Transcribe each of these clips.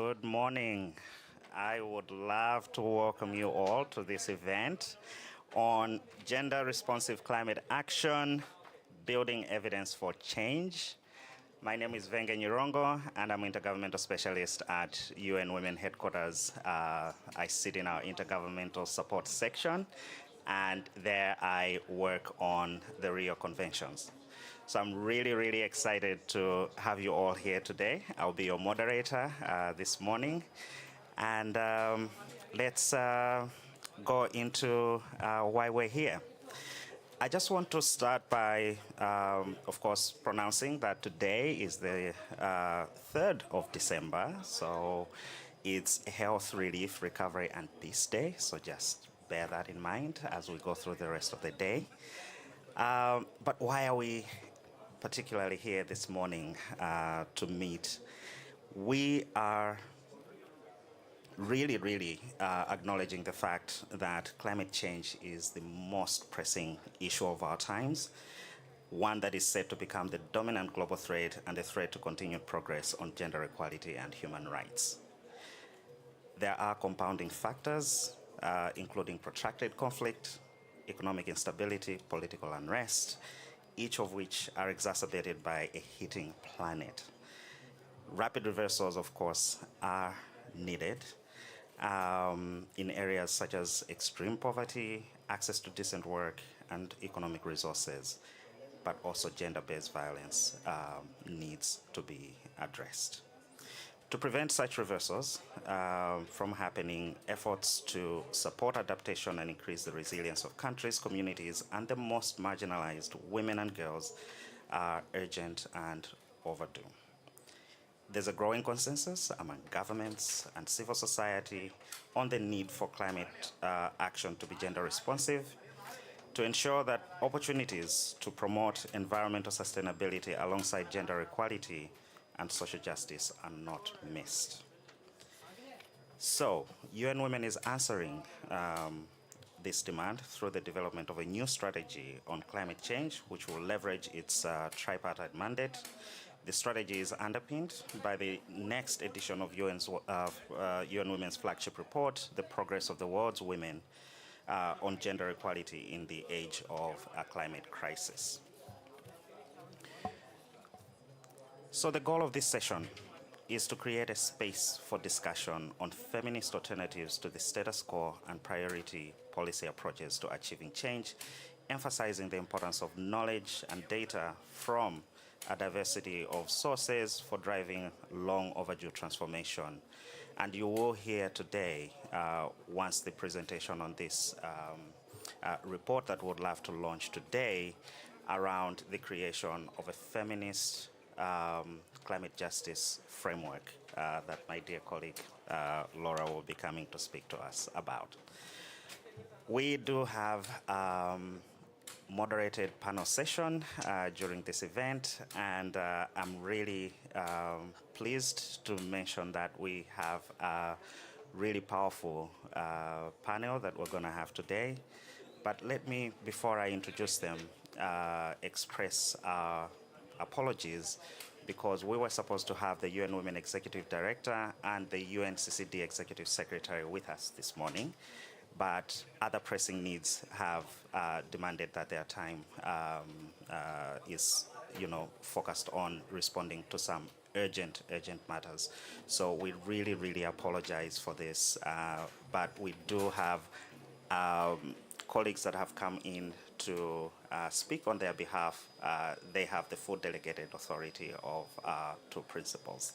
Good morning. I would love to welcome you all to this event on gender responsive climate action, building evidence for change. My name is Venge Nyirongo, and I'm intergovernmental specialist at UN Women Headquarters. I sit in our intergovernmental support section, and there I work on the Rio Conventions. So I'm really excited to have you all here today. I'll be your moderator this morning. And let's go into why we're here. I just want to start by, of course, pronouncing that today is the 3rd of December. So it's Health Relief, Recovery, and Peace Day. So just bear that in mind as we go through the rest of the day. But why are we particularly here this morning to meet? We are really acknowledging the fact that climate change is the most pressing issue of our times, one that is set to become the dominant global threat and a threat to continued progress on gender equality and human rights. There are compounding factors, including protracted conflict, economic instability, political unrest, each of which are exacerbated by a heating planet. Rapid reversals, of course, are needed in areas such as extreme poverty, access to decent work, and economic resources, but also gender-based violence needs to be addressed. To prevent such reversals from happening, efforts to support adaptation and increase the resilience of countries, communities, and the most marginalized women and girls are urgent and overdue. There's a growing consensus among governments and civil society on the need for climate action to be gender responsive, to ensure that opportunities to promote environmental sustainability alongside gender equality and social justice are not missed. So, UN Women is answering this demand through the development of a new strategy on climate change, which will leverage its tripartite mandate. The strategy is underpinned by the next edition of UN Women's flagship report, The Progress of the World's Women on Gender Equality in the Age of a Climate Crisis. So the goal of this session is to create a space for discussion on feminist alternatives to the status quo and priority policy approaches to achieving change, emphasizing the importance of knowledge and data from a diversity of sources for driving long overdue transformation. And you will hear today, once the presentation on this report that we would love to launch today, around the creation of a feminist climate justice framework that my dear colleague Laura will be coming to speak to us about. We do have moderated panel session during this event, and I'm really pleased to mention that we have a really powerful panel that we're going to have today. But let me, before I introduce them, express our apologies, because we were supposed to have the UN Women Executive Director and the UNCCD Executive Secretary with us this morning, but other pressing needs have demanded that their time is, focused on responding to some urgent matters. So we really apologize for this, but we do have colleagues that have come in to speak on their behalf. They have the full delegated authority of two principles.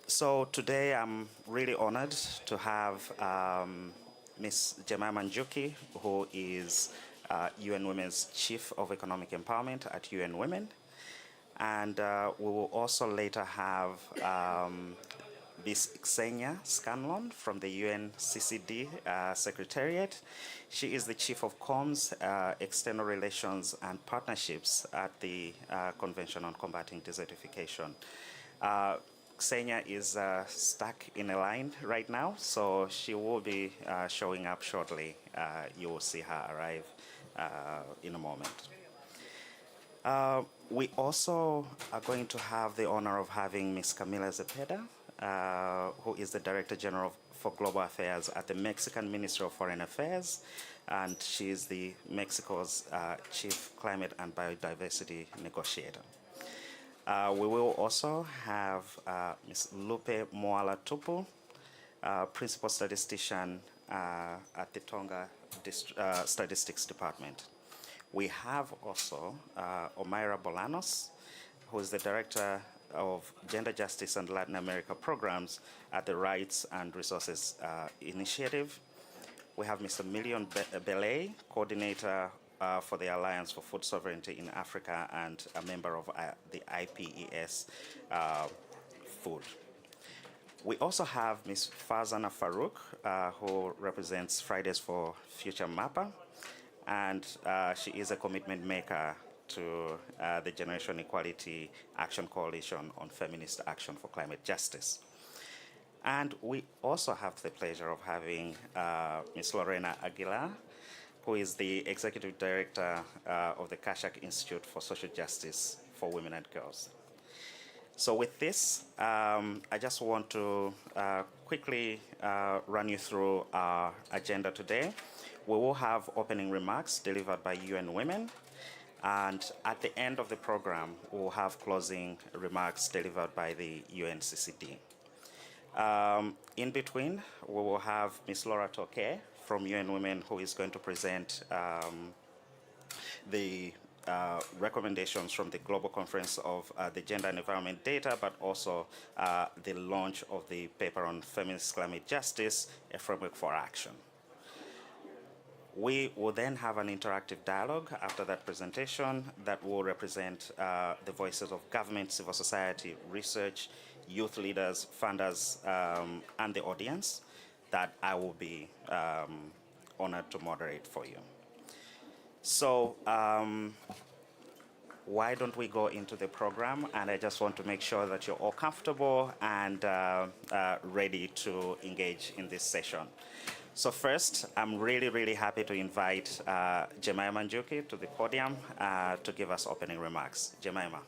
So today I'm really honored to have Ms. Jemima Njuki, who is UN Women's Chief of Economic Empowerment at UN Women. And we will also later have Ms. Xenia Scanlon from the UNCCD Secretariat. She is the Chief of Comms, External Relations and Partnerships at the Convention on Combating Desertification. Xenia is stuck in a line right now, so she will be showing up shortly. You will see her arrive in a moment. We also are going to have the honor of having Ms. Camila Zepeda, who is the Director General for Global Affairs at the Mexican Ministry of Foreign Affairs, and she is the Mexico's Chief Climate and Biodiversity Negotiator. We will also have Ms. Lupe Moala Tupu, Principal Statistician at the Tonga Statistics Department. We have also Omaira Bolanos, who is the Director of Gender Justice and Latin America Programs at the Rights and Resources Initiative. We have Mr. Million Belay, Coordinator for the Alliance for Food Sovereignty in Africa and a member of the IPES Food. We also have Ms. Farzana Farouk, who represents Fridays for Future MAPA, and she is a commitment maker to the Generation Equality Action Coalition on Feminist Action for Climate Justice. And we also have the pleasure of having Ms. Lorena Aguilar, who is the Executive Director of the Kashak Institute for Social Justice for Women and Girls. So with this, I just want to quickly run you through our agenda today. We will have opening remarks delivered by UN Women, and at the end of the program, we'll have closing remarks delivered by the UNCCD. In between, we will have Ms. Laura Toke from UN Women, who is going to present the recommendations from the Global Conference of the Gender and Environment Data, but also the launch of the paper on feminist climate justice, a framework for action. We will then have an interactive dialogue after that presentation that will represent the voices of government, civil society, research, youth leaders, funders, and the audience that I will be honored to moderate for you. So why don't we go into the program? And I just want to make sure that you're all comfortable and ready to engage in this session. So first, I'm really, really happy to invite Jemima Njuki to the podium to give us opening remarks. Jemima,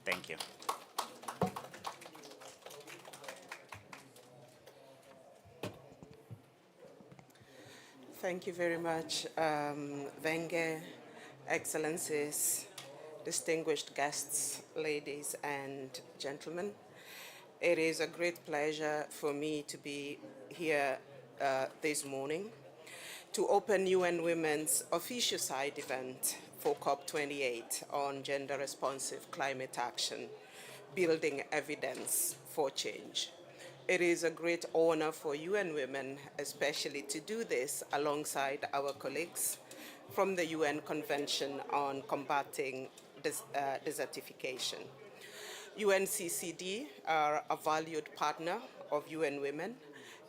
thank you. Thank you very much, Wenge, Excellencies, distinguished guests, ladies and gentlemen. It is a great pleasure for me to be here this morning to open UN Women's official side event for COP28 on gender-responsive climate action, building evidence for change. It is a great honor for UN Women, especially to do this alongside our colleagues from the UN Convention on Combating Desertification. UNCCD are a valued partner of UN Women,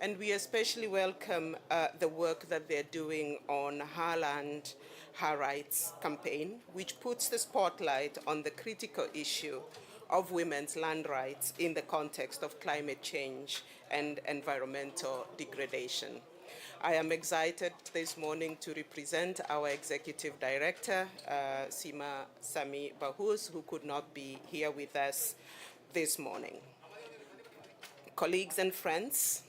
and we especially welcome the work that they're doing on Her Land, Her Rights campaign, which puts the spotlight on the critical issue of women's land rights in the context of climate change and environmental degradation. I am excited this morning to represent our Executive Director, Sima Sami Bahous, who could not be here with us this morning. Colleagues and friends,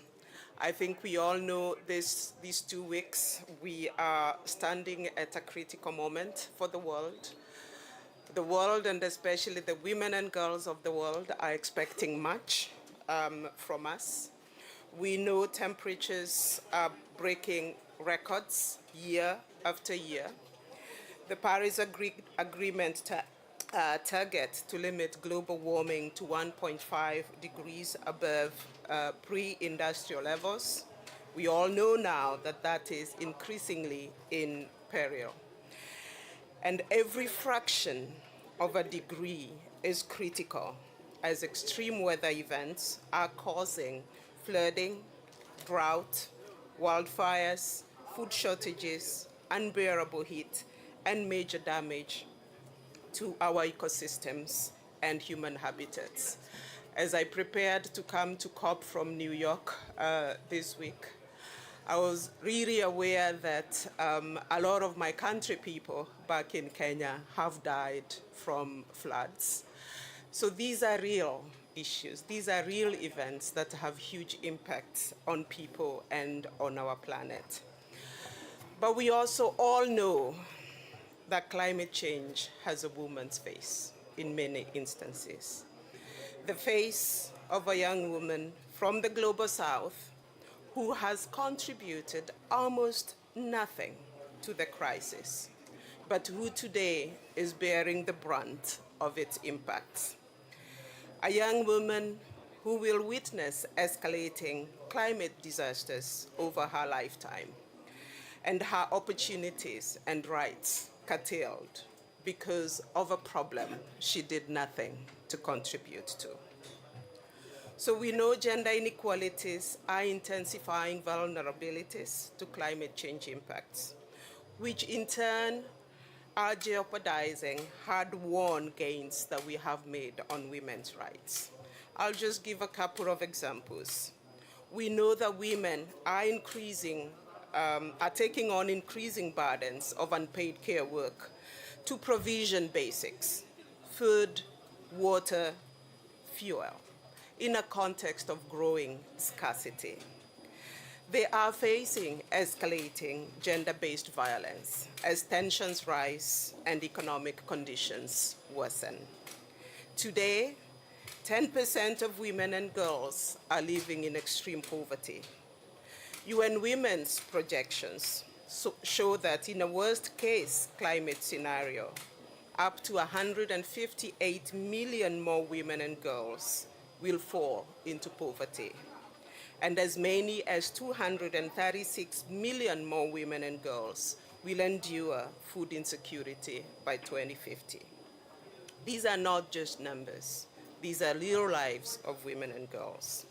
I think we all know these 2 weeks we are standing at a critical moment for the world. The world, and especially the women and girls of the world, are expecting much from us. We know temperatures are breaking records year after year. The Paris Agreement target to limit global warming to 1.5 degrees above pre-industrial levels. We all know now that that is increasingly in peril. And every fraction of a degree is critical, as extreme weather events are causing flooding, drought, wildfires, food shortages, unbearable heat, and major damage to our ecosystems and human habitats. As I prepared to come to COP from New York this week, I was really aware that a lot of my country people back in Kenya have died from floods. So these are real issues. These are real events that have huge impacts on people and on our planet. But we also all know that climate change has a woman's face in many instances. The face of a young woman from the global south who has contributed almost nothing to the crisis, but who today is bearing the brunt of its impacts. A young woman who will witness escalating climate disasters over her lifetime, and her opportunities and rights curtailed because of a problem she did nothing to contribute to. So we know gender inequalities are intensifying vulnerabilities to climate change impacts, which in turn are jeopardizing hard-won gains that we have made on women's rights. I'll just give a couple of examples. We know that women are taking on increasing burdens of unpaid care work to provision basics, food, water, fuel, in a context of growing scarcity. They are facing escalating gender-based violence as tensions rise and economic conditions worsen. Today, 10% of women and girls are living in extreme poverty. UN Women's projections show that in a worst-case climate scenario, up to 158 million more women and girls will fall into poverty, and as many as 236 million more women and girls will endure food insecurity by 2050. These are not just numbers. These are real lives of women and girls.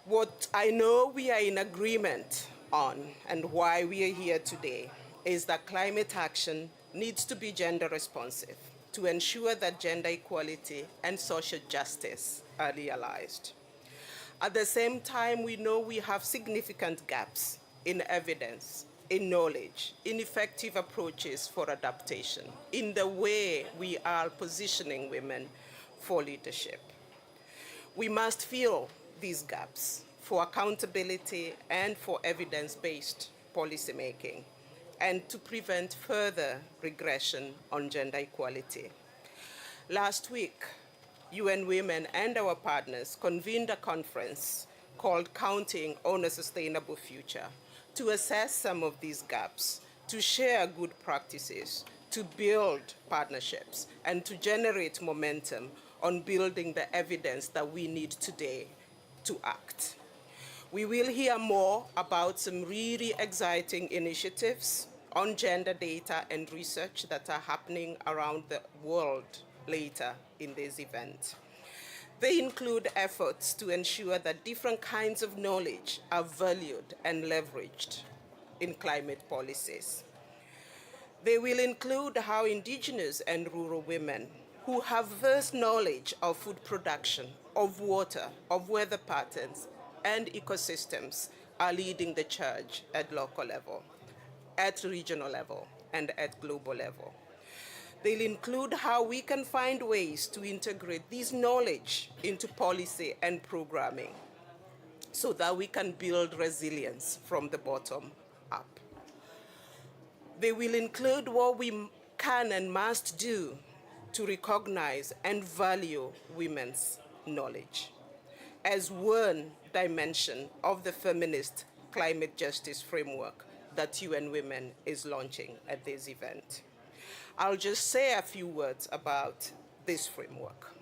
What I know we are in agreement on, and why we are here today, is that climate action needs to be gender responsive to ensure that gender equality and social justice are realized. At the same time, we know we have significant gaps in evidence, in knowledge, in effective approaches for adaptation, in the way we are positioning women for leadership. We must fill these gaps for accountability and for evidence-based policymaking, and to prevent further regression on gender equality. Last week, UN Women and our partners convened a conference called Counting on a Sustainable Future to assess some of these gaps, to share good practices, to build partnerships, and to generate momentum on building the evidence that we need today to act. We will hear more about some really exciting initiatives on gender data and research that are happening around the world later in this event. They include efforts to ensure that different kinds of knowledge are valued and leveraged in climate policies. They will include how indigenous and rural women who have vast knowledge of food production, of water, of weather patterns, and ecosystems are leading the charge at local level, at regional level, and at global level. They'll include how we can find ways to integrate this knowledge into policy and programming so that we can build resilience from the bottom up. They will include what we can and must do to recognize and value women's knowledge as one dimension of the feminist climate justice framework that UN Women is launching at this event. I'll just say a few words about this framework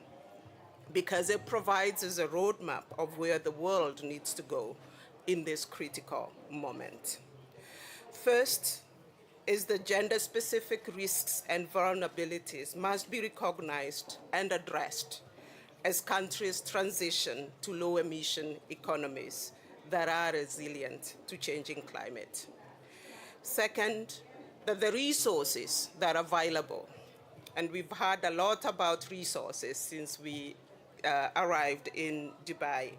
because it provides us a roadmap of where the world needs to go in this critical moment. First is the gender-specific risks and vulnerabilities must be recognized and addressed as countries transition to low-emission economies that are resilient to changing climate. Second, that the resources that are available, and we've heard a lot about resources since we arrived in Dubai,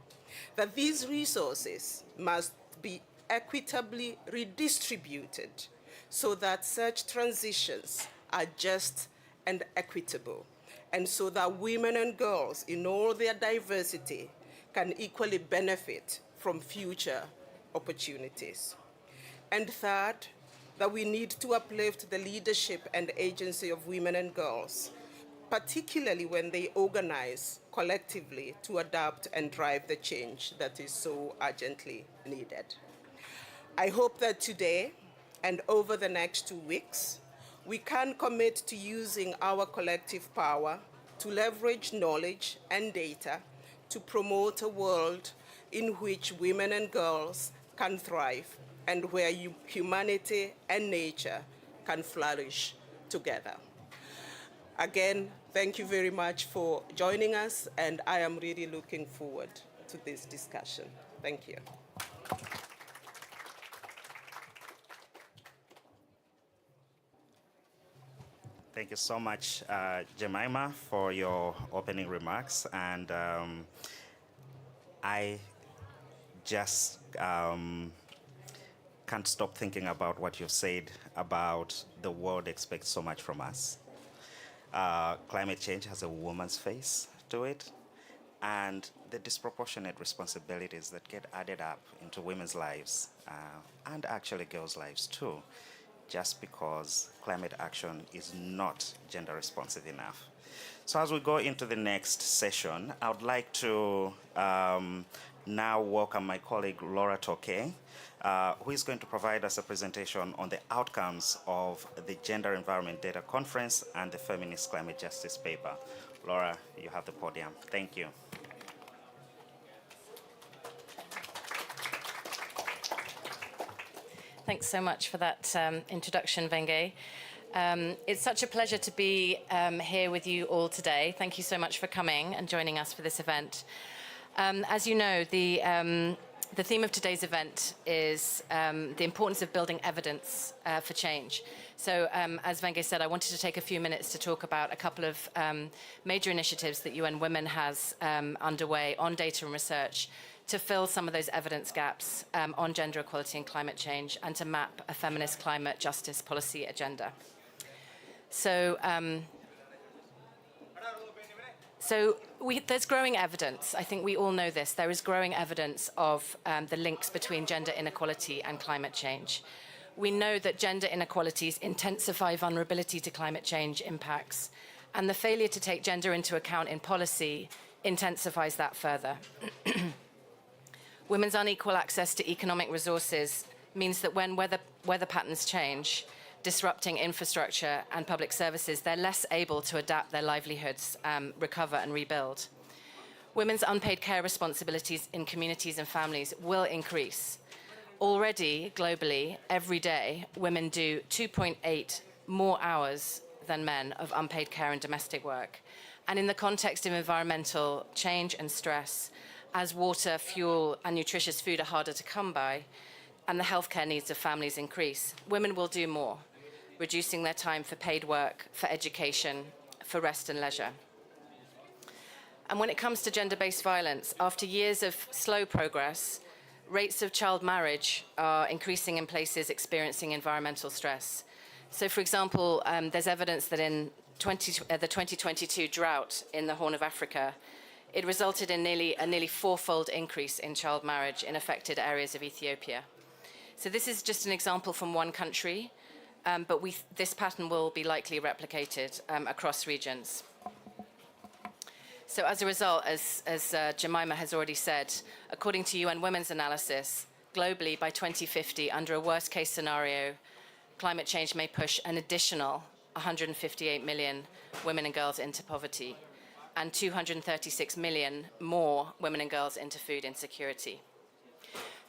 that these resources must be equitably redistributed so that such transitions are just and equitable, and so that women and girls in all their diversity can equally benefit from future opportunities. And third, that we need to uplift the leadership and agency of women and girls, particularly when they organize collectively to adapt and drive the change that is so urgently needed. I hope that today and over the next 2 weeks, we can commit to using our collective power to leverage knowledge and data to promote a world in which women and girls can thrive and where humanity and nature can flourish together. Again, thank you very much for joining us, and I am really looking forward to this discussion. Thank you. Thank you so much, Jemima, for your opening remarks. And I just can't stop thinking about what you've said about the world expects so much from us. Climate change has a woman's face to it, and the disproportionate responsibilities that get added up into women's lives, and actually girls' lives too, just because climate action is not gender responsive enough. So as we go into the next session, I would like to now welcome my colleague Laura Toke, who is going to provide us a presentation on the outcomes of the Gender Environment Data Conference and the Feminist Climate Justice Paper. Laura, you have the podium. Thank you. Thanks so much for that introduction, Venge. It's such a pleasure to be here with you all today. Thank you so much for coming and joining us for this event. As you know, the theme of today's event is the importance of building evidence for change. So as Venge said, I wanted to take a few minutes to talk about a couple of major initiatives that UN Women has underway on data and research to fill some of those evidence gaps on gender equality and climate change, and to map a feminist climate justice policy agenda. So, there's growing evidence. I think we all know this. There is growing evidence of the links between gender inequality and climate change. We know that gender inequalities intensify vulnerability to climate change impacts, and the failure to take gender into account in policy intensifies that further. Women's unequal access to economic resources means that when weather patterns change, disrupting infrastructure and public services, they're less able to adapt their livelihoods, recover and rebuild. Women's unpaid care responsibilities in communities and families will increase. Already, globally, every day, women do 2.8 more hours than men of unpaid care and domestic work. And in the context of environmental change and stress, as water, fuel, and nutritious food are harder to come by, and the healthcare needs of families increase, women will do more, reducing their time for paid work, for education, for rest and leisure. And when it comes to gender-based violence, after years of slow progress, rates of child marriage are increasing in places experiencing environmental stress. So, for example, there's evidence that in the 2022 drought in the Horn of Africa, it resulted in a nearly fourfold increase in child marriage in affected areas of Ethiopia. So this is just an example from one country, but this pattern will be likely replicated across regions. So as a result, as Jemima has already said, according to UN Women's analysis, globally by 2050, under a worst-case scenario, climate change may push an additional 158 million women and girls into poverty, and 236 million more women and girls into food insecurity.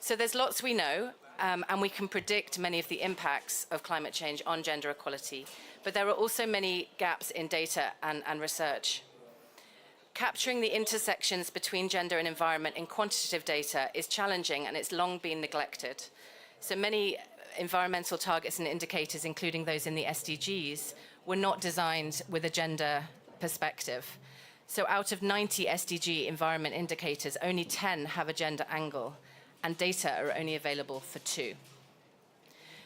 So there's lots we know, and we can predict many of the impacts of climate change on gender equality, but there are also many gaps in data and research. Capturing the intersections between gender and environment in quantitative data is challenging, and it's long been neglected. So many environmental targets and indicators, including those in the SDGs, were not designed with a gender perspective. So out of 90 SDG environment indicators, only 10 have a gender angle, and data are only available for 2.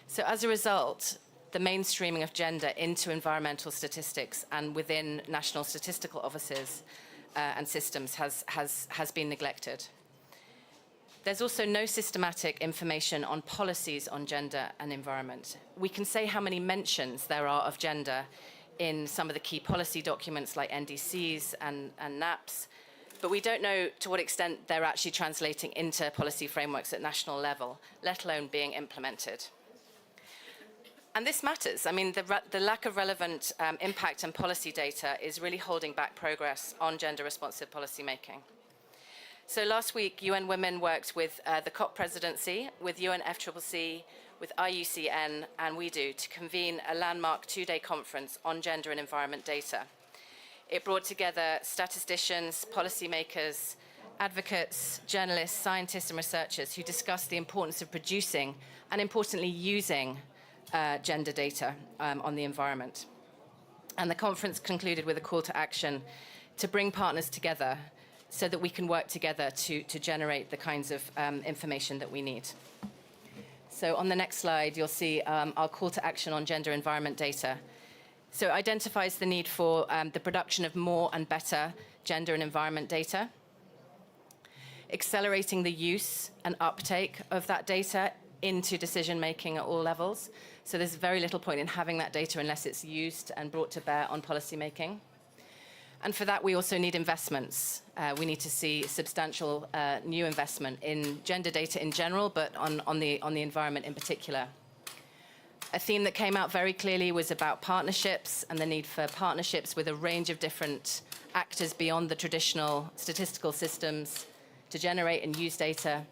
So as a result, the mainstreaming of gender into environmental statistics and within national statistical offices and systems has been neglected. There's also no systematic information on policies on gender and environment. We can say how many mentions there are of gender in some of the key policy documents like NDCs and NAPs, but we don't know to what extent they're actually translating into policy frameworks at national level, let alone being implemented. And this matters. I mean, the lack of relevant impact and policy data is really holding back progress on gender-responsive policymaking. So last week, UN Women worked with the COP presidency, with UNFCCC, with IUCN, and we do, to convene a landmark 2-day conference on gender and environment data. It brought together statisticians, policymakers, advocates, journalists, scientists, and researchers who discussed the importance of producing and, importantly, using gender data on the environment. And the conference concluded with a call to action to bring partners together so that we can work together to generate the kinds of information that we need. So on the next slide, you'll see our call to action on gender environment data. So it identifies the need for the production of more and better gender and environment data, accelerating the use and uptake of that data into decision-making at all levels. So there's very little point in having that data unless it's used and brought to bear on policymaking. And for that, we also need investments. We need to see substantial new investment in gender data in general, but on the environment in particular. A theme that came out very clearly was about partnerships and the need for partnerships with a range of different actors beyond the traditional statistical systems to generate and use data.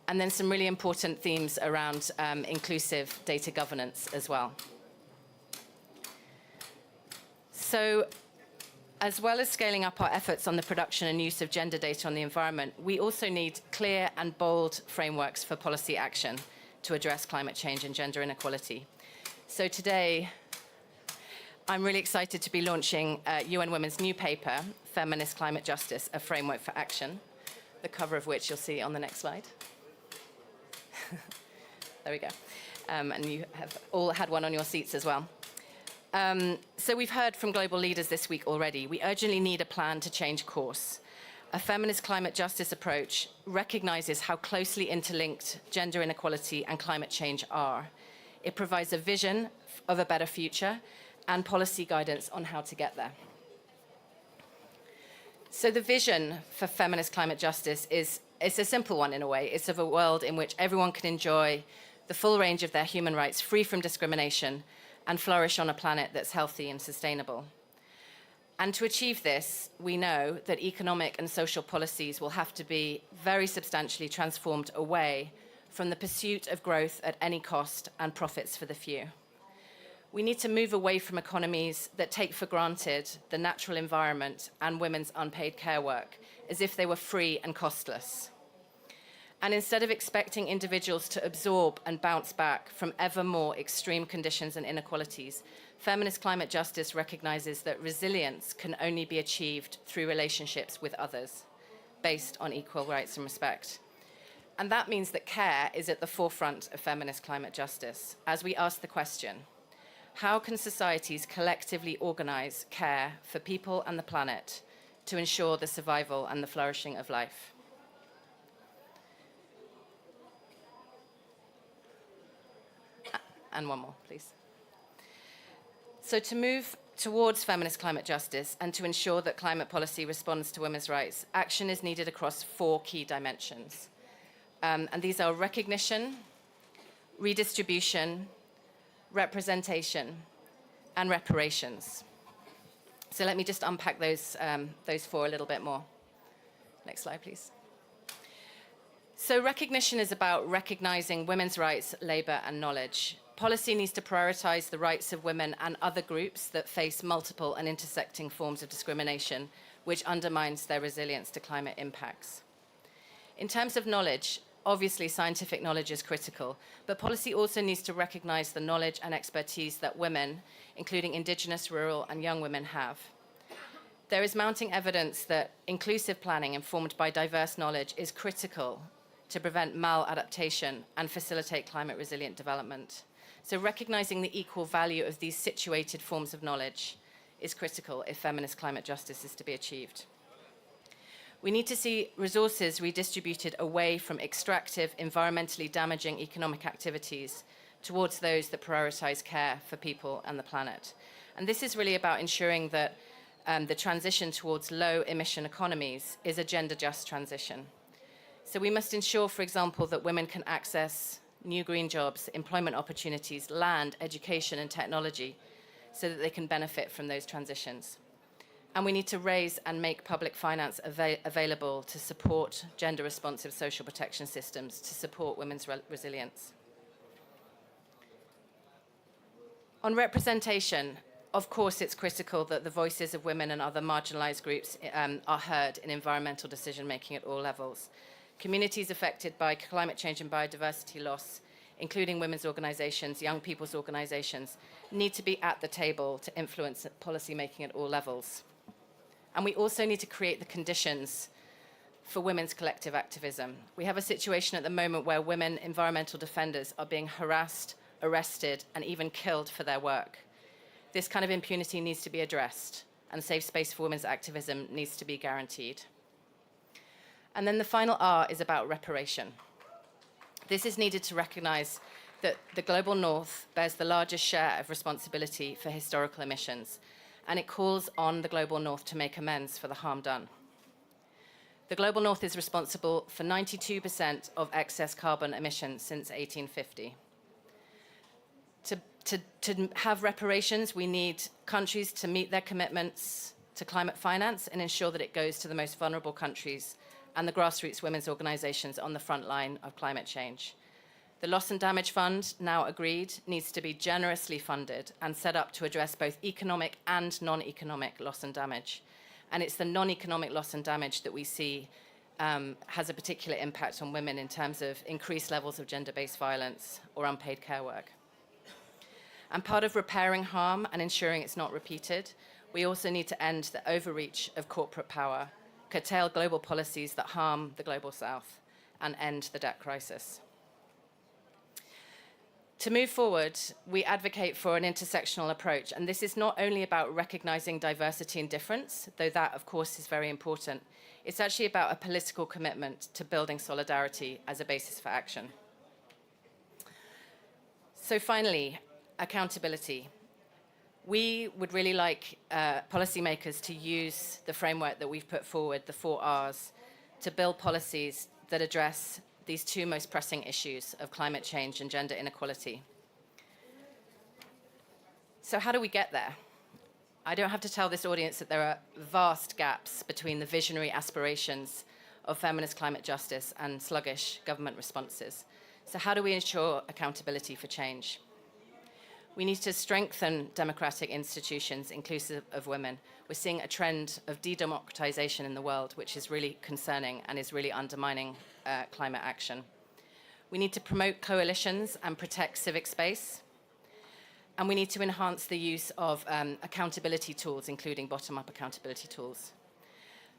And then some really important themes around inclusive data governance as well. So, as well as scaling up our efforts on the production and use of gender data on the environment, we also need clear and bold frameworks for policy action to address climate change and gender inequality. So today, I'm really excited to be launching UN Women's new paper, Feminist Climate Justice, a Framework for Action, the cover of which you'll see on the next slide. There we go. And you have all had one on your seats as well. So we've heard from global leaders this week already. We urgently need a plan to change course. A feminist climate justice approach recognizes how closely interlinked gender inequality and climate change are. It provides a vision of a better future and policy guidance on how to get there. So the vision for feminist climate justice it's a simple one in a way. It's of a world in which everyone can enjoy the full range of their human rights, free from discrimination, and flourish on a planet that's healthy and sustainable. And to achieve this, we know that economic and social policies will have to be very substantially transformed away from the pursuit of growth at any cost and profits for the few. We need to move away from economies that take for granted the natural environment and women's unpaid care work as if they were free and costless. And instead of expecting individuals to absorb and bounce back from ever more extreme conditions and inequalities, feminist climate justice recognizes that resilience can only be achieved through relationships with others, based on equal rights and respect. And that means that care is at the forefront of feminist climate justice, as we ask the question, how can societies collectively organize care for people and the planet to ensure the survival and the flourishing of life? And one more, please. So to move towards feminist climate justice and to ensure that climate policy responds to women's rights, action is needed across 4 key dimensions. And these are recognition, redistribution, representation, and reparations. So let me just unpack those 4 a little bit more. Next slide, please. So recognition is about recognizing women's rights, labor, and knowledge. Policy needs to prioritize the rights of women and other groups that face multiple and intersecting forms of discrimination, which undermines their resilience to climate impacts. In terms of knowledge, obviously scientific knowledge is critical, but policy also needs to recognize the knowledge and expertise that women, including Indigenous, rural, and young women, have. There is mounting evidence that inclusive planning informed by diverse knowledge is critical to prevent maladaptation and facilitate climate resilient development. So recognizing the equal value of these situated forms of knowledge is critical if feminist climate justice is to be achieved. We need to see resources redistributed away from extractive, environmentally damaging economic activities towards those that prioritize care for people and the planet. And this is really about ensuring that the transition towards low-emission economies is a gender-just transition. So we must ensure, for example, that women can access new green jobs, employment opportunities, land, education, and technology so that they can benefit from those transitions. And we need to raise and make public finance available to support gender-responsive social protection systems to support women's resilience. On representation, of course, it's critical that the voices of women and other marginalized groups are heard in environmental decision-making at all levels. Communities affected by climate change and biodiversity loss, including women's organizations, young people's organizations, need to be at the table to influence policy-making at all levels. And we also need to create the conditions for women's collective activism. We have a situation at the moment where women environmental defenders are being harassed, arrested, and even killed for their work. This kind of impunity needs to be addressed, and safe space for women's activism needs to be guaranteed. And then the final R is about reparation. This is needed to recognize that the global north bears the largest share of responsibility for historical emissions, and it calls on the global north to make amends for the harm done. The global north is responsible for 92% of excess carbon emissions since 1850. To have reparations, we need countries to meet their commitments to climate finance and ensure that it goes to the most vulnerable countries and the grassroots women's organizations on the front line of climate change. The Loss and Damage Fund, now agreed, needs to be generously funded and set up to address both economic and non-economic loss and damage. And it's the non-economic loss and damage that we see has a particular impact on women in terms of increased levels of gender-based violence or unpaid care work. And part of repairing harm and ensuring it's not repeated, we also need to end the overreach of corporate power, curtail global policies that harm the global south, and end the debt crisis. To move forward, we advocate for an intersectional approach, and this is not only about recognizing diversity and difference, though that, of course, is very important. It's actually about a political commitment to building solidarity as a basis for action. So finally, accountability. We would really like policymakers to use the framework that we've put forward, the 4 Rs, to build policies that address these 2 most pressing issues of climate change and gender inequality. So how do we get there? I don't have to tell this audience that there are vast gaps between the visionary aspirations of feminist climate justice and sluggish government responses. So how do we ensure accountability for change? We need to strengthen democratic institutions inclusive of women. We're seeing a trend of de-democratization in the world, which is really concerning and is really undermining climate action. We need to promote coalitions and protect civic space. And we need to enhance the use of accountability tools, including bottom-up accountability tools.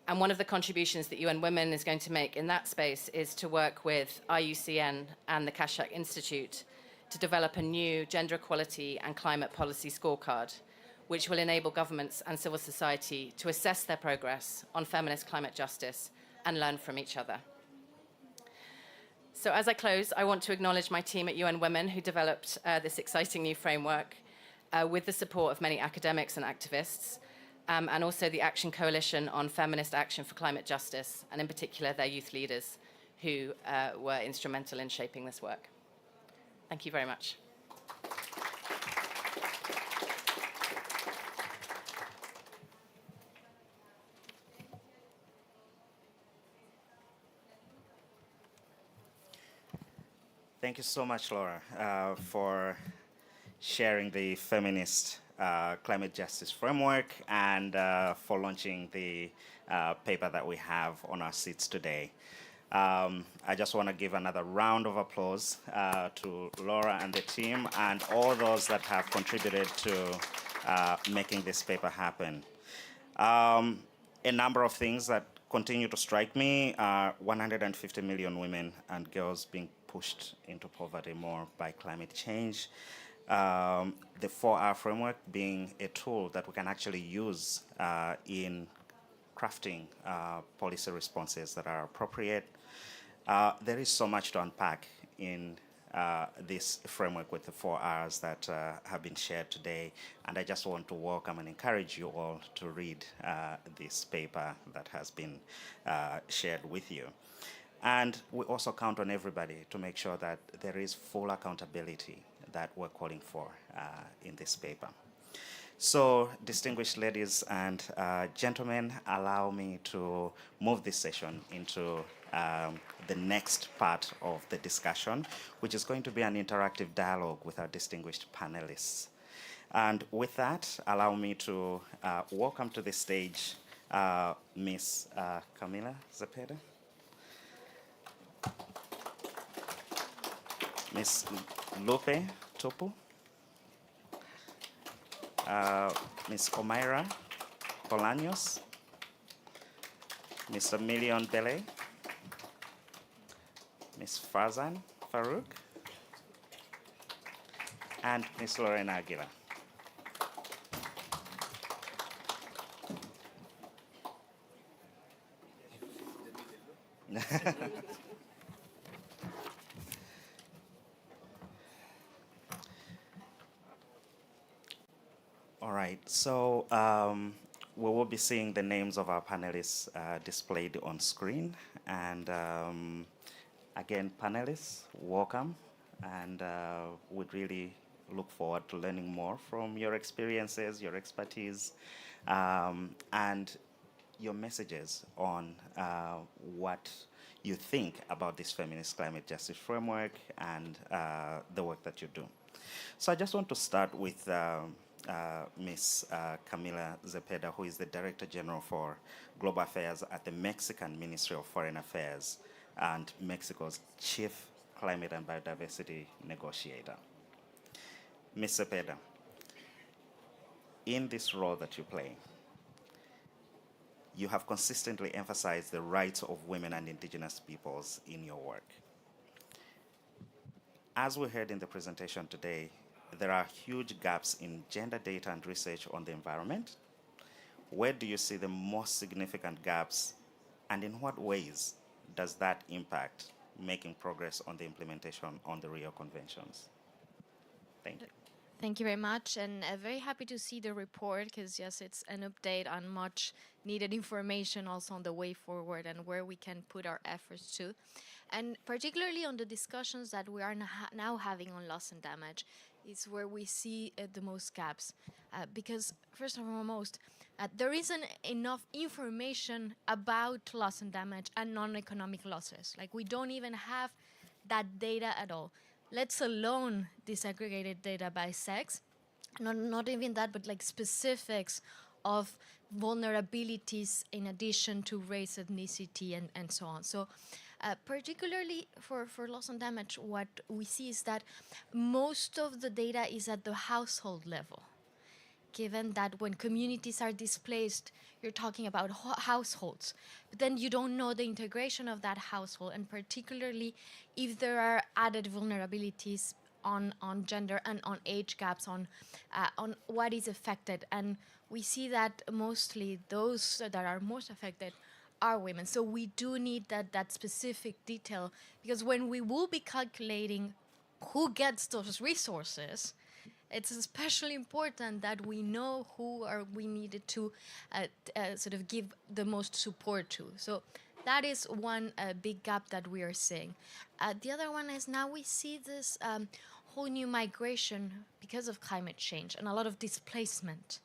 And one of the contributions that UN Women is going to make in that space is to work with IUCN and the Kashak Institute to develop a new gender equality and climate policy scorecard, which will enable governments and civil society to assess their progress on feminist climate justice and learn from each other. So as I close, I want to acknowledge my team at UN Women who developed this exciting new framework with the support of many academics and activists, and also the Action Coalition on Feminist Action for Climate Justice, and in particular their youth leaders who were instrumental in shaping this work. Thank you very much. Thank you so much, Laura, for sharing the feminist climate justice framework and for launching the paper that we have on our seats today. I just want to give another round of applause to Laura and the team and all those that have contributed to making this paper happen. A number of things that continue to strike me are 150 million women and girls being pushed into poverty more by climate change. The 4R framework being a tool that we can actually use in crafting policy responses that are appropriate. There is so much to unpack in this framework with the 4Rs that have been shared today, and I just want to welcome and encourage you all to read this paper that has been shared with you. And we also count on everybody to make sure that there is full accountability that we're calling for in this paper. So, distinguished ladies and gentlemen, allow me to move this session into the next part of the discussion, which is going to be an interactive dialogue with our distinguished panelists. And with that, allow me to welcome to the stage Ms. Camila Zepeda, Ms. Lupe Topu, Ms. Omaira Bolaños, Mr. Million Bele, Ms. Farzan Farouk, and Ms. Lorena Aguilar. All right, so we will be seeing the names of our panelists displayed on screen. And again, panelists, welcome. And we'd really look forward to learning more from your experiences, your expertise, and your messages on what you think about this feminist climate justice framework and the work that you do. So I just want to start with Ms. Camila Zepeda, who is the Director General for Global Affairs at the Mexican Ministry of Foreign Affairs and Mexico's Chief Climate and Biodiversity Negotiator. Ms. Zepeda, in this role that you play, you have consistently emphasized the rights of women and indigenous peoples in your work. As we heard in the presentation today, there are huge gaps in gender data and research on the environment. Where do you see the most significant gaps, and in what ways does that impact making progress on the implementation on the Rio Conventions? Thank you. Thank you very much, and very happy to see the report, because yes, it's an update on much needed information also on the way forward and where we can put our efforts to. And particularly on the discussions that we are now having on loss and damage is where we see the most gaps. Because first and foremost, there isn't enough information about loss and damage and non-economic losses. Like, we don't even have that data at all, let alone disaggregated data by sex. Not even that, but like specifics of vulnerabilities in addition to race, ethnicity, and so on. So particularly for loss and damage, what we see is that most of the data is at the household level. Given that when communities are displaced, you're talking about households, but then you don't know the integration of that household, and particularly if there are added vulnerabilities on gender and on age gaps, on what is affected. And we see that mostly those that are most affected are women. So we do need that specific detail, because when we will be calculating who gets those resources, it's especially important that we know who are we needed to sort of give the most support to. So that is one big gap that we are seeing. The other one is now we see this whole new migration because of climate change and a lot of displacement.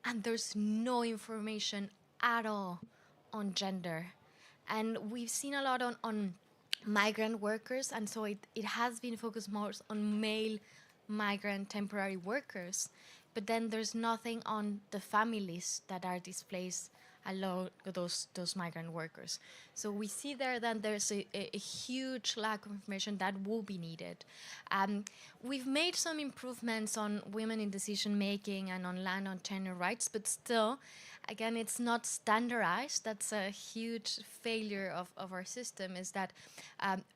And there's no information at all on gender. And we've seen a lot on migrant workers, and so it has been focused more on male migrant temporary workers, but then there's nothing on the families that are displaced along those migrant workers. So we see there that there's a huge lack of information that will be needed. We've made some improvements on women in decision making and on land on tenure rights, but still again, it's not standardized. That's a huge failure of our system, is that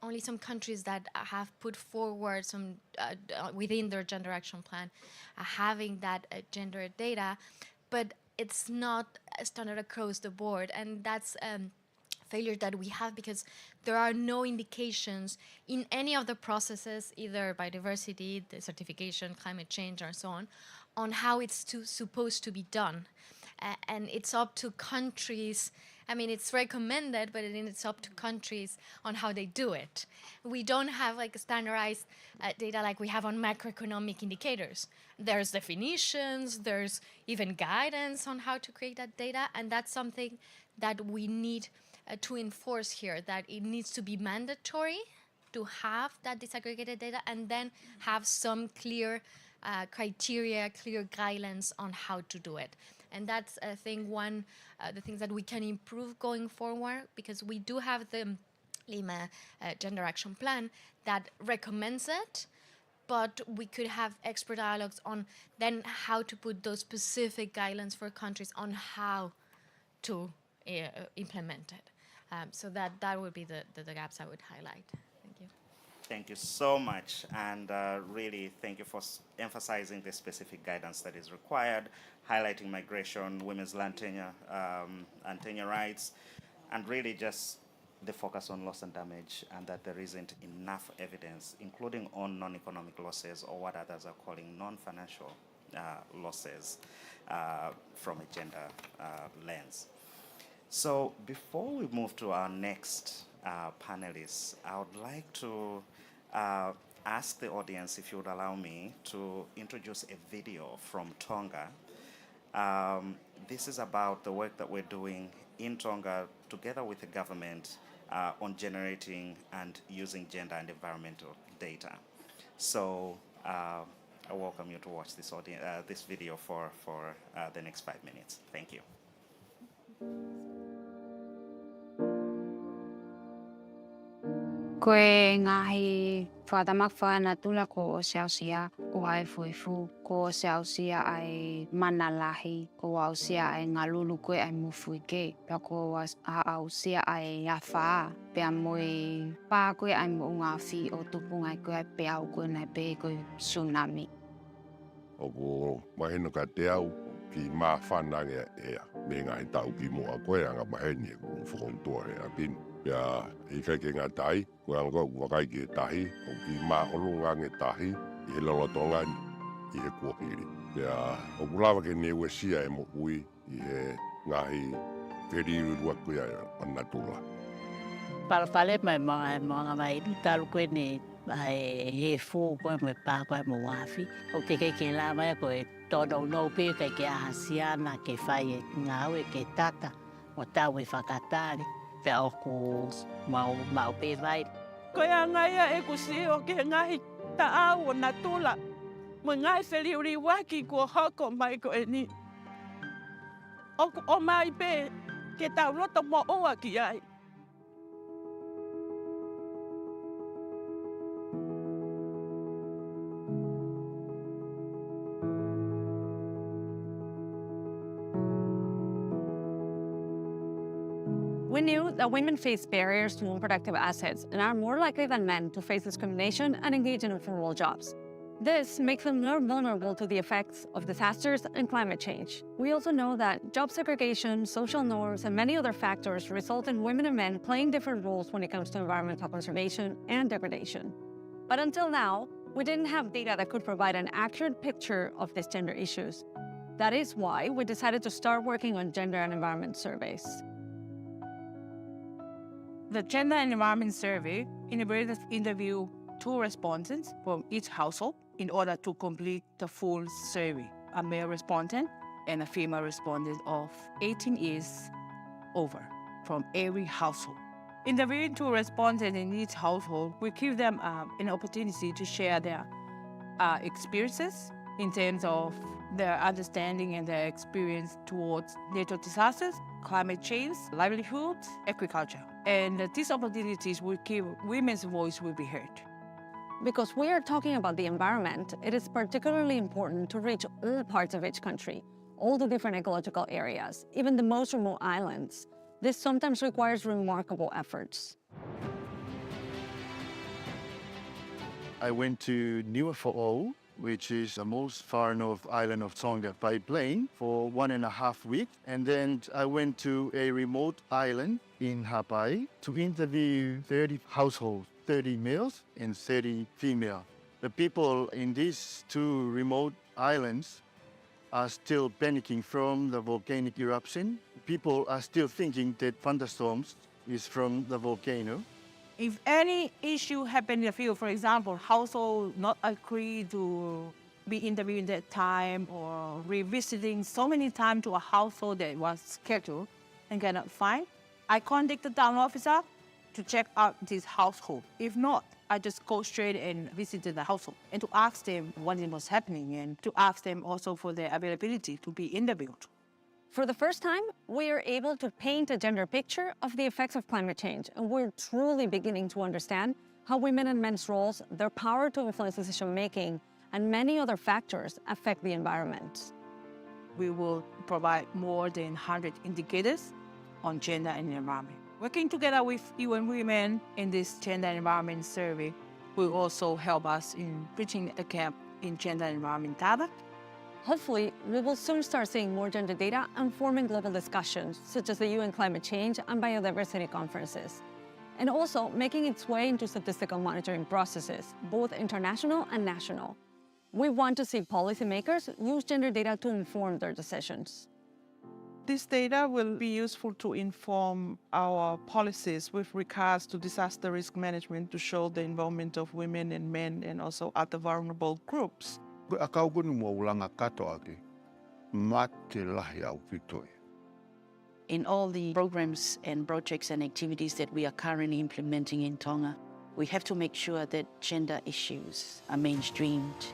only some countries that have put forward some within their gender action plan having that gender data, but it's not standard across the board. And that's failure that we have because there are no indications in any of the processes, either biodiversity, the certification, climate change, or so on how it's supposed to be done. And it's up to countries. I mean, it's recommended, but it's up to countries on how they do it. We don't have like standardized data like we have on macroeconomic indicators. There's definitions, there's even guidance on how to create that data, and that's something that we need to enforce here, that it needs to be mandatory to have that disaggregated data and then have some clear criteria, clear guidelines on how to do it. And that's, I think, one the things that we can improve going forward, because we do have the Lima Gender Action Plan that recommends it, but we could have expert dialogues on then how to put those specific guidelines for countries on how to implement it. So that would be the gaps I would highlight. Thank you. Thank you so much, and really thank you for emphasizing the specific guidance that is required, highlighting migration, women's land tenure, and tenure rights, and really just the focus on loss and damage, and that there isn't enough evidence, including on non-economic losses or what others are calling non-financial losses from a gender lens. So before we move to our next panelists, I would like to ask the audience if you would allow me to introduce a video from Tonga. This is about the work that we're doing in Tonga together with the government on generating and using gender and environmental data. So I welcome you to watch this video for the next 5 minutes. Thank you. Koe ngahi whātamak whāna tula ko Sia o ai fuifu, ko Sia ai manalahi, ko Sia ai ngalulu koe ai mufuike, pia ko Sia ai awha, pia moi pā koe ai mo ngā whi o tupungai koe ai pia au koe nai pe koe tsunami. O ko mahina ka te au ki mā whanange ea, me ngai tau ki moa koe anga maheni e ko whakontoa he a pinu. Pia I kai ke ngā tahi, koe anga ua kai ke tahi, o ki mā olunga nge tahi, I he lolotonga I he kuapiri. Pia o kulawa ke newe sia e mo ui, I he ngahi whiriru rua koe ana tula. Palapale mai mga mai talu koe ne he fō koe mo pā koe mo wafi. O te ke la mai koe tono no pe kai ke ahasiana ke whai e ngāwe ke tata, o tau e whakatari. Pe oku mau pe vai. Koe a ngaia e kusi o ke ngahi ta au o na tula. Mo ngai wheli uri waki kua hoko mai ko e ni. O mai pe ke tau roto mo oa ki ai. We knew that women face barriers to non-productive assets and are more likely than men to face discrimination and engage in informal jobs. This makes them more vulnerable to the effects of disasters and climate change. We also know that job segregation, social norms, and many other factors result in women and men playing different roles when it comes to environmental conservation and degradation. But until now, we didn't have data that could provide an accurate picture of these gender issues. That is why we decided to start working on gender and environment surveys. The Gender and Environment Survey interview 2 respondents from each household in order to complete the full survey, a male respondent and a female respondent of 18 years over from every household. Interviewing 2 respondents in each household, we give them an opportunity to share their experiences in terms of their understanding and their experience towards natural disasters, climate change, livelihoods, agriculture. And these opportunities will give women's voice will be heard. Because we are talking about the environment, it is particularly important to reach all parts of each country. all the different ecological areas, even the most remote islands. This sometimes requires remarkable efforts. I went to Nuufo'ou, which is the most far north island of Tonga by plane for 1.5 weeks. And then I went to a remote island in Hawaii to interview 30 households, 30 males and 30 female. The people in these two remote islands are still panicking from the volcanic eruption. People are still thinking that thunderstorms is from the volcano. If any issue happened in the field, for example, household not agree to be interviewed in that time or revisiting so many times to a household that was scheduled and cannot find, I contact the town officer to check out this household. If not, I just go straight and visit the household and to ask them what was happening and to ask them also for their availability to be interviewed. For the first time, we are able to paint a gender picture of the effects of climate change, and we're truly beginning to understand how women and men's roles, their power to influence decision-making, and many other factors affect the environment. We will provide more than 100 indicators on gender and environment. Working together with UN Women in this gender and environment survey will also help us in bridging the gap in gender and environment data. Hopefully, we will soon start seeing more gender data informing global discussions, such as the UN Climate Change and Biodiversity Conferences, and also making its way into statistical monitoring processes, both international and national. We want to see policymakers use gender data to inform their decisions. This data will be useful to inform our policies with regards to disaster risk management to show the involvement of women and men and also other vulnerable groups. In all the programs and projects and activities that we are currently implementing in Tonga, we have to make sure that gender issues are mainstreamed.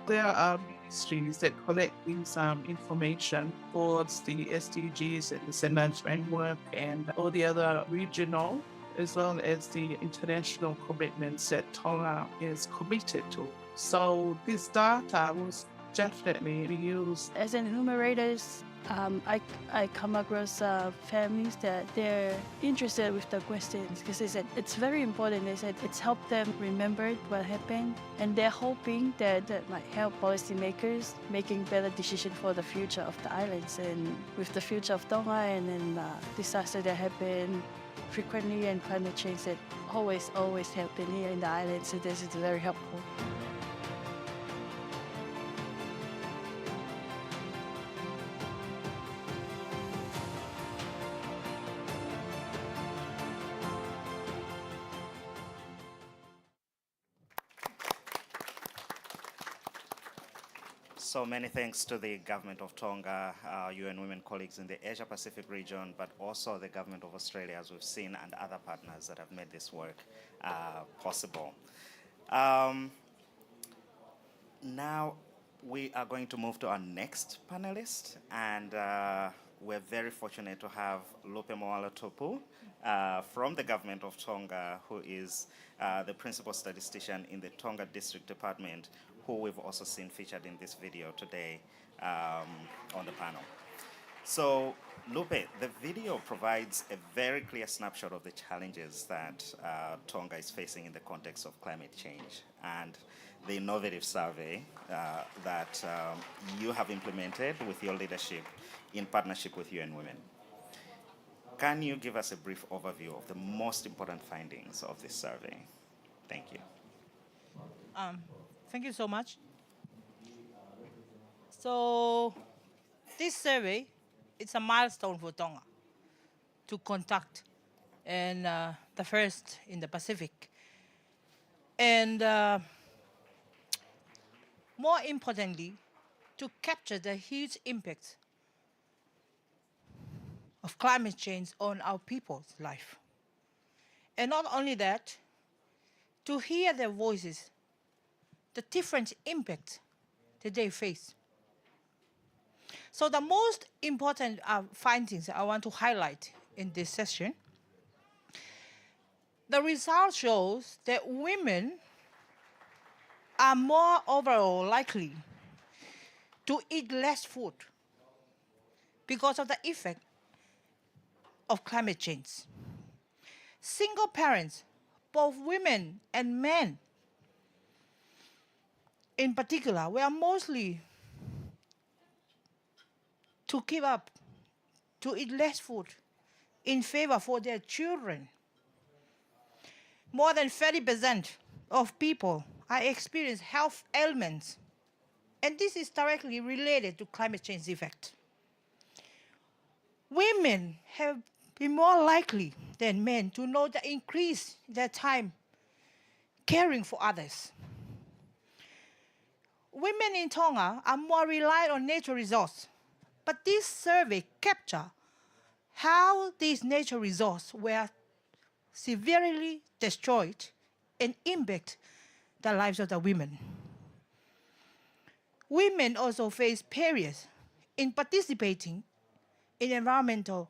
There are ministries that collect this information towards the SDGs and the Sendai framework and all the other regional as well as the international commitments that Tonga is committed to. So this data was definitely be used. As an enumerators, I come across families that they're interested with the questions because they said it's very important. They said it's helped them remember what happened, and they're hoping that that might help policymakers making better decisions for the future of the islands and with the future of Tonga and then disaster that happen frequently and climate change that always happen here in the islands. So this is very helpful. So many thanks to the government of Tonga, UN Women colleagues in the Asia Pacific region, but also the government of Australia, as we've seen, and other partners that have made this work possible. Now we are going to move to our next panelist, and we're very fortunate to have Lupe Moala-Tupu from the government of Tonga, who is the principal statistician in the Tonga District Department, who we've also seen featured in this video today on the panel. So, Lupe, the video provides a very clear snapshot of the challenges that Tonga is facing in the context of climate change and the innovative survey that you have implemented with your leadership in partnership with UN Women. Can you give us a brief overview of the most important findings of this survey? Thank you. Thank you so much. So this survey, it's a milestone for Tonga to conduct, and the first in the Pacific. And more importantly, to capture the huge impact of climate change on our people's life. And not only that, to hear their voices, the different impact that they face. So the most important findings I want to highlight in this session, the result shows that women are more overall likely to eat less food because of the effect of climate change. Single parents, both women and men in particular, were mostly to give up, to eat less food in favor for their children. More than 30% of people are experiencing health ailments, and this is directly related to climate change effect. Women have been more likely than men to know the increase their time caring for others. Women in Tonga are more reliant on nature resources, but this survey captures how these nature resources were severely destroyed and impact the lives of the women. Women also face barriers in participating in environmental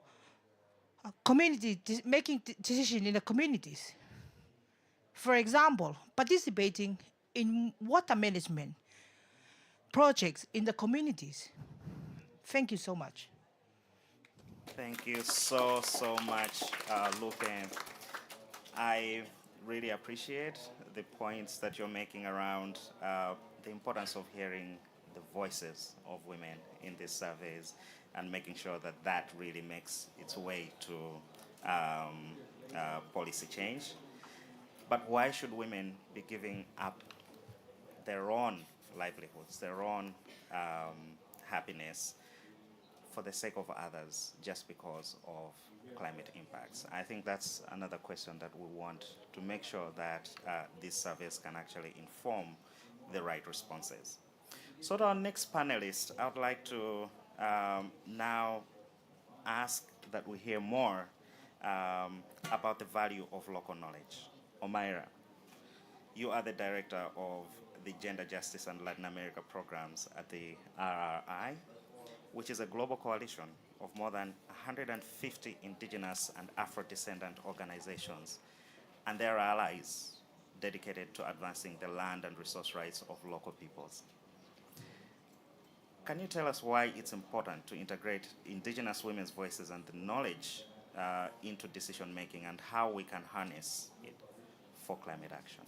community making decisions in the communities. For example, participating in water management projects in the communities. Thank you so much. Thank you so much, Lupe. I really appreciate the points that you're making around the importance of hearing the voices of women in these surveys and making sure that that really makes its way to policy change. But why should women be giving up their own livelihoods, their own happiness for the sake of others just because of climate impacts? I think that's another question that we want to make sure that these surveys can actually inform the right responses. So to our next panelist, I would like to now ask that we hear more about the value of local knowledge. Omaira, you are the director of the Gender Justice and Latin America programs at the RRI, which is a global coalition of more than 150 indigenous and Afro-descendant organizations and their allies dedicated to advancing the land and resource rights of local peoples. Can you tell us why it's important to integrate indigenous women's voices and the knowledge into decision making and how we can harness it for climate action?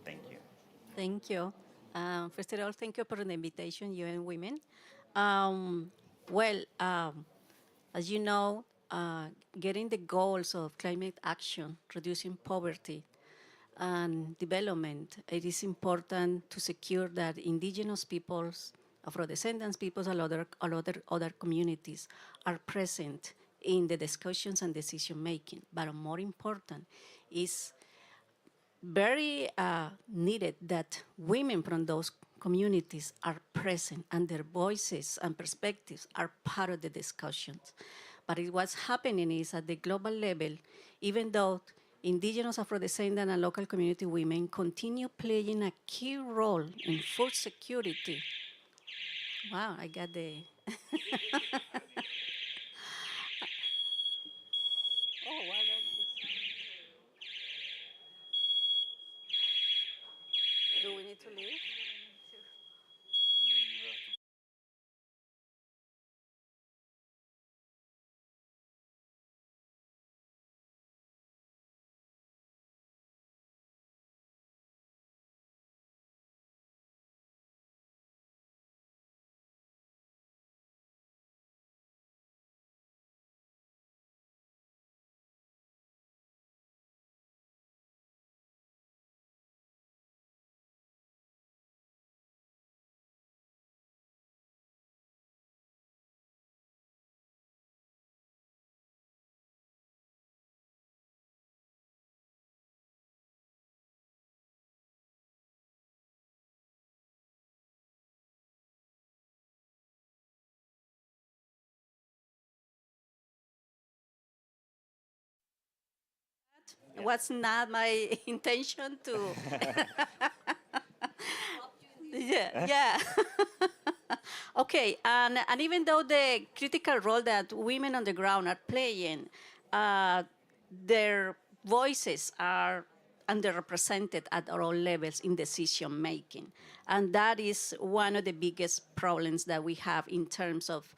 Thank you. Thank you. First of all, thank you for the invitation, UN Women. As you know, getting the goals of climate action, reducing poverty and development, it is important to secure that indigenous peoples, Afro-descendants peoples, and other communities are present in the discussions and decision making. But more important is very needed that women from those communities are present and their voices and perspectives are part of the discussions. But what's happening is at the global level, even though indigenous, Afro-descendant, and local community women continue playing a key role in food security. Wow, I got the... Oh, wow, do we need to leave? It was not my intention to. Yeah. Okay, and even though the critical role that women on the ground are playing, their voices are underrepresented at all levels in decision making. And that is one of the biggest problems that we have in terms of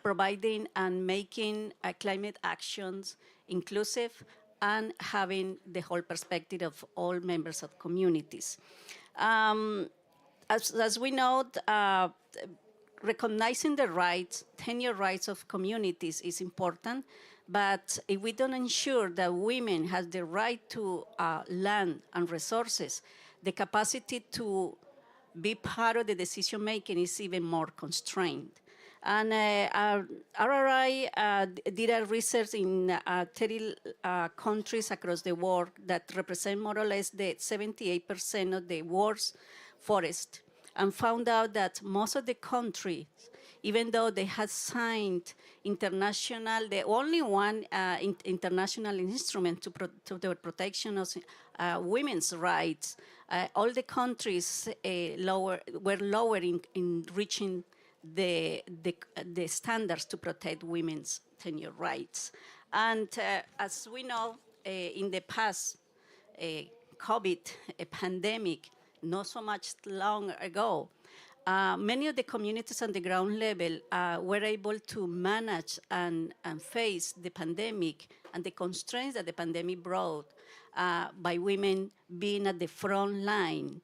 providing and making climate actions inclusive and having the whole perspective of all members of communities. As we know, recognizing the rights, tenure rights of communities is important, but if we don't ensure that women have the right to land and resources, the capacity to be part of the decision making is even more constrained. And RRI did a research in 30 countries across the world that represent more or less the 78% of the world's forest, and found out that most of the countries, even though they had signed international, the only one international instrument to the protection of women's rights, all the countries were lower in reaching the standards to protect women's tenure rights. And as we know, in the past, COVID, a pandemic, not so much long ago, many of the communities on the ground level were able to manage and face the pandemic and the constraints that the pandemic brought by women being at the front line,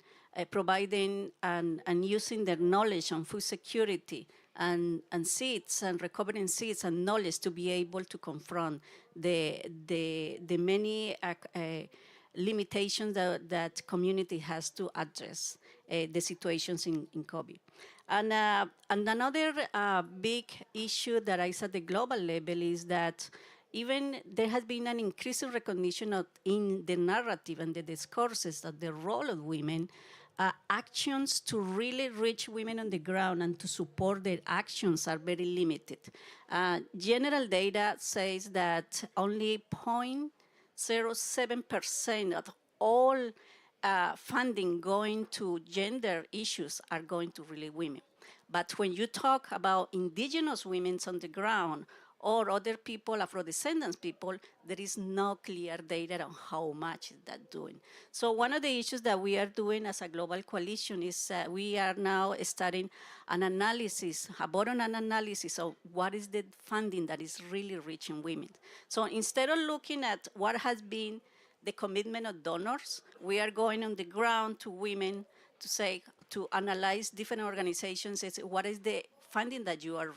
providing and using their knowledge on food security and seeds and recovering seeds and knowledge to be able to confront the many limitations that community has to address the situations in COVID. And another big issue that is at the global level is that even there has been an increasing recognition of, in the narrative and the discourses, of the role of women, actions to really reach women on the ground and to support their actions are very limited. General data says that only 0.07% of all funding going to gender issues are going to really women. But when you talk about indigenous women on the ground or other people, Afro-descendants people, there is no clear data on how much is that doing. So one of the issues that we are doing as a global coalition is we are now starting an analysis, a bottom-up analysis of what is the funding that is really reaching women. So instead of looking at what has been the commitment of donors, we are going on the ground to women to say, to analyze different organizations, what is the funding that you are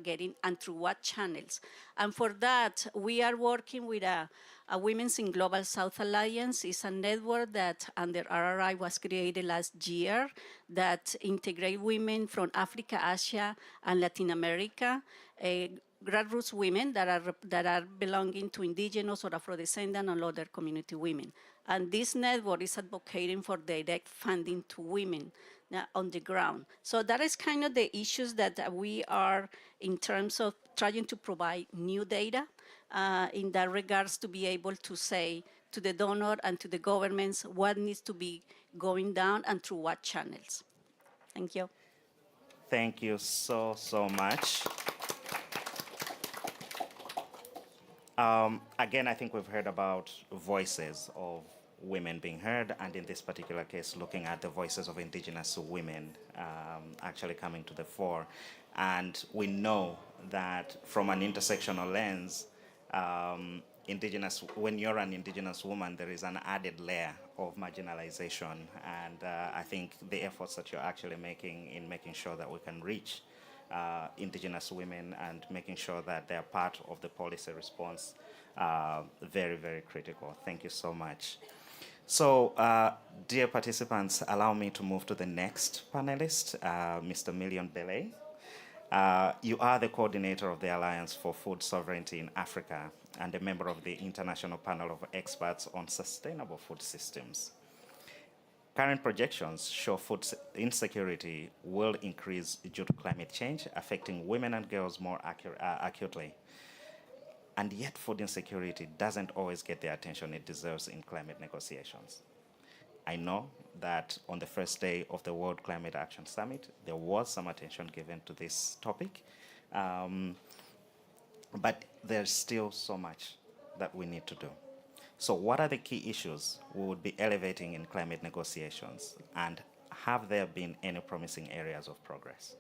getting and through what channels. And for that, we are working with a Women's in Global South Alliance. It's a network that under RRI was created last year that integrate women from Africa, Asia, and Latin America, grassroots women that are belonging to indigenous or Afro-descendant and other community women. And this network is advocating for direct funding to women on the ground. So that is kind of the issues that we are in terms of trying to provide new data in that regards to be able to say to the donor and to the governments what needs to be going down and through what channels. Thank you. Thank you so much. Again, I think we've heard about voices of women being heard, and in this particular case, looking at the voices of indigenous women actually coming to the fore. And we know that from an intersectional lens, when you're an indigenous woman, there is an added layer of marginalization. And I think the efforts that you're actually making in making sure that we can reach indigenous women and making sure that they're part of the policy response, very, very critical. Thank you so much. So, dear participants, allow me to move to the next panelist, Mr. Million Belay. You are the coordinator of the Alliance for Food Sovereignty in Africa and a member of the International Panel of Experts on Sustainable Food Systems. Current projections show food insecurity will increase due to climate change, affecting women and girls more acutely. And yet food insecurity doesn't always get the attention it deserves in climate negotiations. I know that on the first day of the World Climate Action Summit, there was some attention given to this topic, but there's still so much that we need to do. So what are the key issues we would be elevating in climate negotiations? And have there been any promising areas of progress?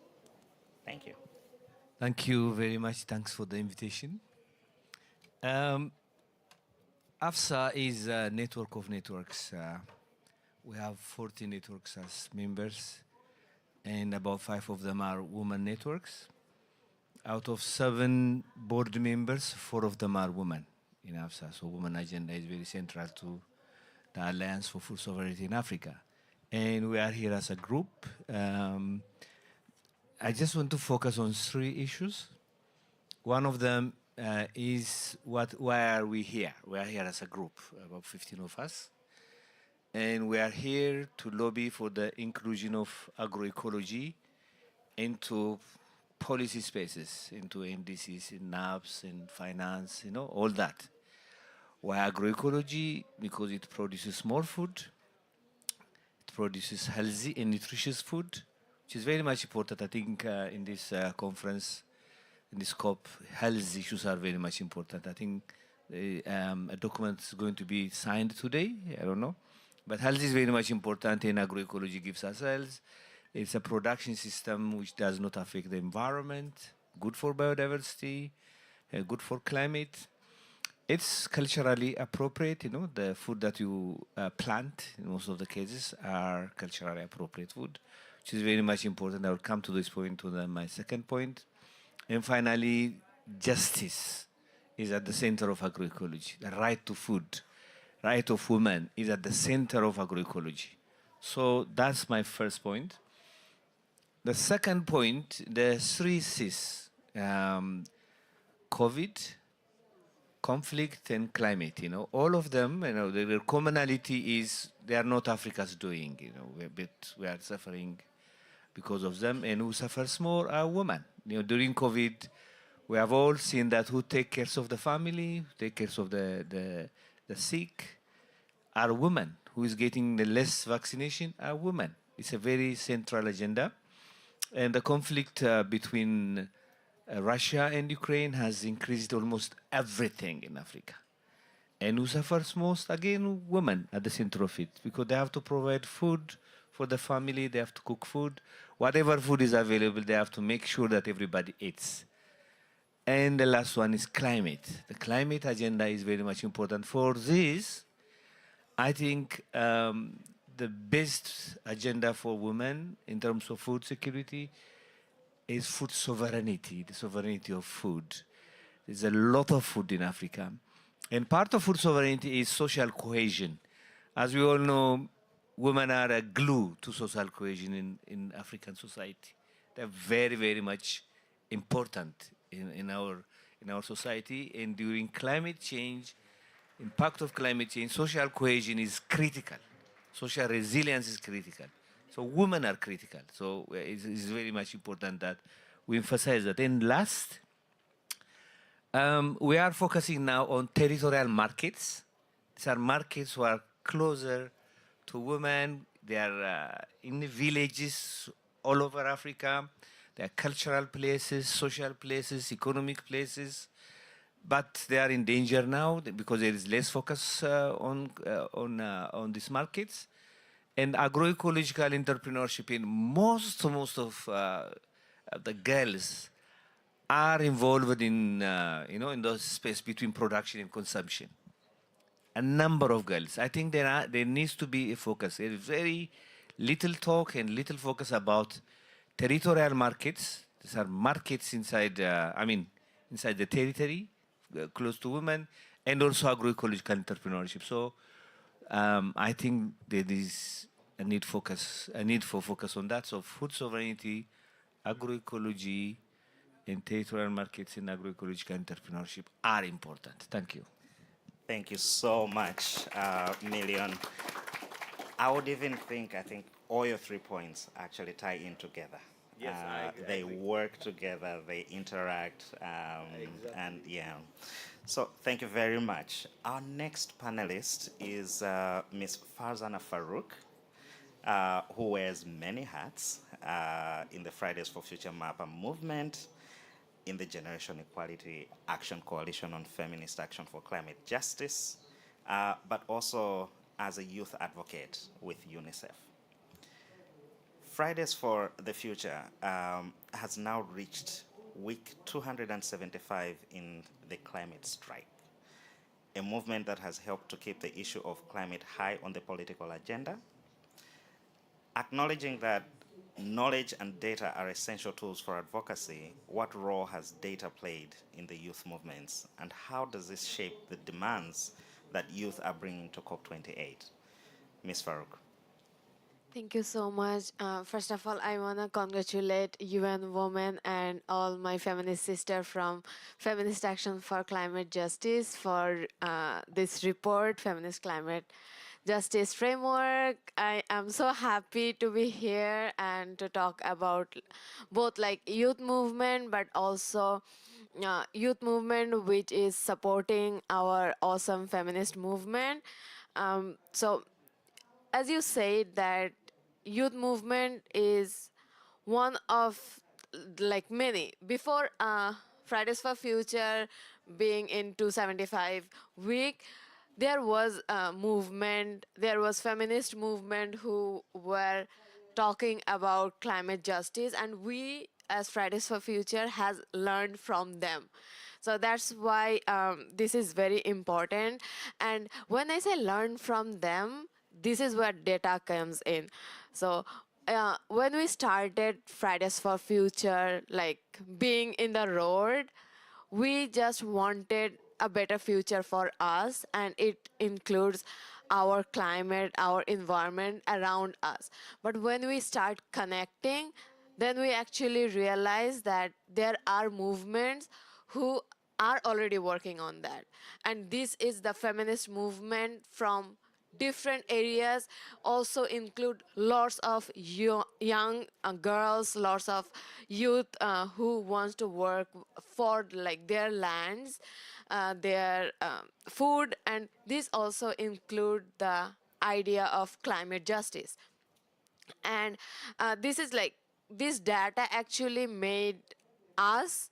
Thank you. Thank you very much. Thanks for the invitation. AFSA is a network of networks. We have 40 networks as members, and about 5 of them are women networks. Out of 7 board members, 4 of them are women in AFSA. So women agenda is very central to the Alliance for Food Sovereignty in Africa. And we are here as a group. I just want to focus on 3 issues. One of them is why are we here? We are here as a group, about 15 of us. And we are here to lobby for the inclusion of agroecology into policy spaces, into NDCs, in NAPs, in finance, all that. Why agroecology? Because it produces more food, it produces healthy and nutritious food, which is very much important. I think in this conference, in this COP, health issues are very much important. I think a document is going to be signed today, I don't know. But health is very much important, and agroecology gives us health. It's a production system which does not affect the environment, good for biodiversity, good for climate. It's culturally appropriate, the food that you plant, in most of the cases, are culturally appropriate food, which is very much important. I will come to this point, my second point. And finally, justice is at the center of agroecology. The right to food, right of women is at the center of agroecology. So that's my first point. The second point, the 3 Cs, COVID, conflict, and climate, all of them, the commonality is they are not Africa's doing, but we are suffering because of them, and who suffers more are women. During COVID, we have all seen that who take care of the family, who take care of the sick, are women. Who is getting the less vaccination are women. It's a very central agenda. And the conflict between Russia and Ukraine has increased almost everything in Africa. And who suffers most? Again, women at the center of it, because they have to provide food for the family, they have to cook food. Whatever food is available, they have to make sure that everybody eats. And the last one is climate. The climate agenda is very much important. For this, I think the best agenda for women in terms of food security is food sovereignty, the sovereignty of food. There's a lot of food in Africa. And part of food sovereignty is social cohesion. As we all know, women are a glue to social cohesion in African society. They're very, very much important in our society. And during climate change, impact of climate change, social cohesion is critical. Social resilience is critical. So women are critical. So it's very much important that we emphasize that. And last, we are focusing now on territorial markets. These are markets who are closer to women. They are in the villages all over Africa. They are cultural places, social places, economic places. But they are in danger now because there is less focus on these markets. And agroecological entrepreneurship in most of the girls are involved in in those space between production and consumption. A number of girls. I think there needs to be a focus. There is very little talk and little focus about territorial markets. These are markets inside, inside the territory, close to women, and also agroecological entrepreneurship. So I think there is a need for focus on that. So food sovereignty, agroecology, and territorial markets in agroecological entrepreneurship are important. Thank you. Thank you so much, Million. I would even think, all your 3 points actually tie in together. Yes, they work together, they interact, Exactly. and yeah. So thank you very much. Our next panelist is Ms. Farzana Farouk, who wears many hats in the Fridays for Future MAPA movement, in the Generation Equality Action Coalition on Feminist Action for Climate Justice, but also as a youth advocate with UNICEF. Fridays for the Future has now reached week 275 in the climate strike, a movement that has helped to keep the issue of climate high on the political agenda. Acknowledging that knowledge and data are essential tools for advocacy, what role has data played in the youth movements, and how does this shape the demands that youth are bringing to COP28? Ms. Farouk. Thank you so much. First of all, I want to congratulate UN Women and all my feminist sisters from Feminist Action for Climate Justice for this report, Feminist Climate Justice Framework. I am so happy to be here and to talk about both like youth movement, but also youth movement which is supporting our awesome feminist movement. So as you said that youth movement is one of like many before Fridays for Future being in 275 week, there was a movement, there was feminist movement who were talking about climate justice, and we as Fridays for Future has learned from them. So that's why this is very important. And when I say learn from them, this is where data comes in. So when we started Fridays for Future, like being in the road, we just wanted a better future for us, and it includes our climate, our environment around us. But when we start connecting, then we actually realize that there are movements who are already working on that. And this is the feminist movement from different areas, also include lots of young girls, lots of youth who wants to work for like their lands, their food, and this also include the idea of climate justice. And this is like this data actually made us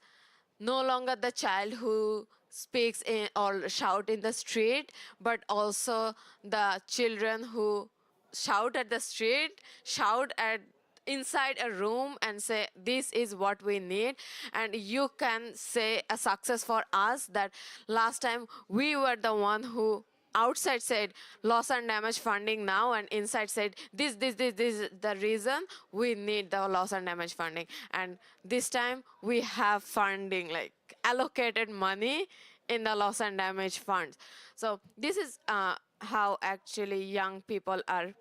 no longer the child who speaks in or shout in the street, but also the children who shout at the street, shout at inside a room and say this is what we need. And you can say a success for us that last time we were the one who outside said loss and damage funding now, and inside said this is the reason we need the loss and damage funding. And this time we have funding, like allocated money in the loss and damage funds. So this is how actually young people are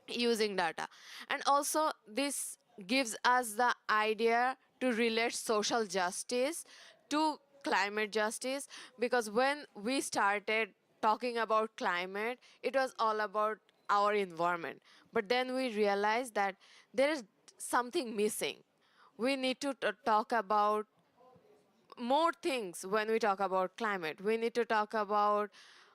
using data. And also this gives us the idea to relate social justice to climate justice, because when we started talking about climate, it was all about our environment. But then we realized that there is something missing. We need to talk about more things when we talk about climate. We need to talk about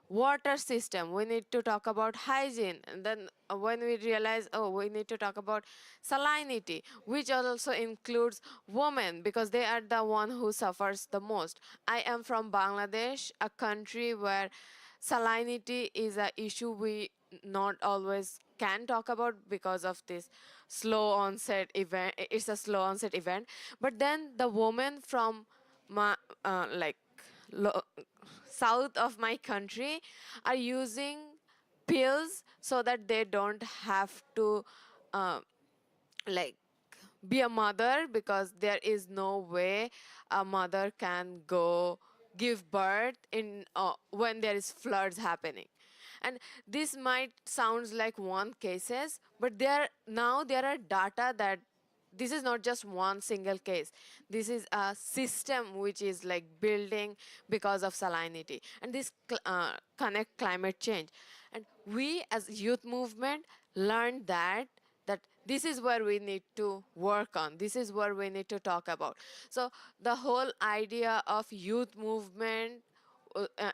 water system, we need to talk about hygiene, and then when we realize, oh, we need to talk about salinity, which also includes women because they are the one who suffers the most. I am from Bangladesh, a country where salinity is an issue we not always can talk about because of this slow onset event. It's a slow onset event. But then the woman from like south of my country are using pills so that they don't have to like be a mother, because there is no way a mother can go give birth in when there is floods happening. And this might sounds like one cases, but there are data that this is not just one single case. This is a system which is like building because of salinity. And this connect climate change. And we as youth movement learned that this is where we need to work on. This is where we need to talk about. So the whole idea of youth movement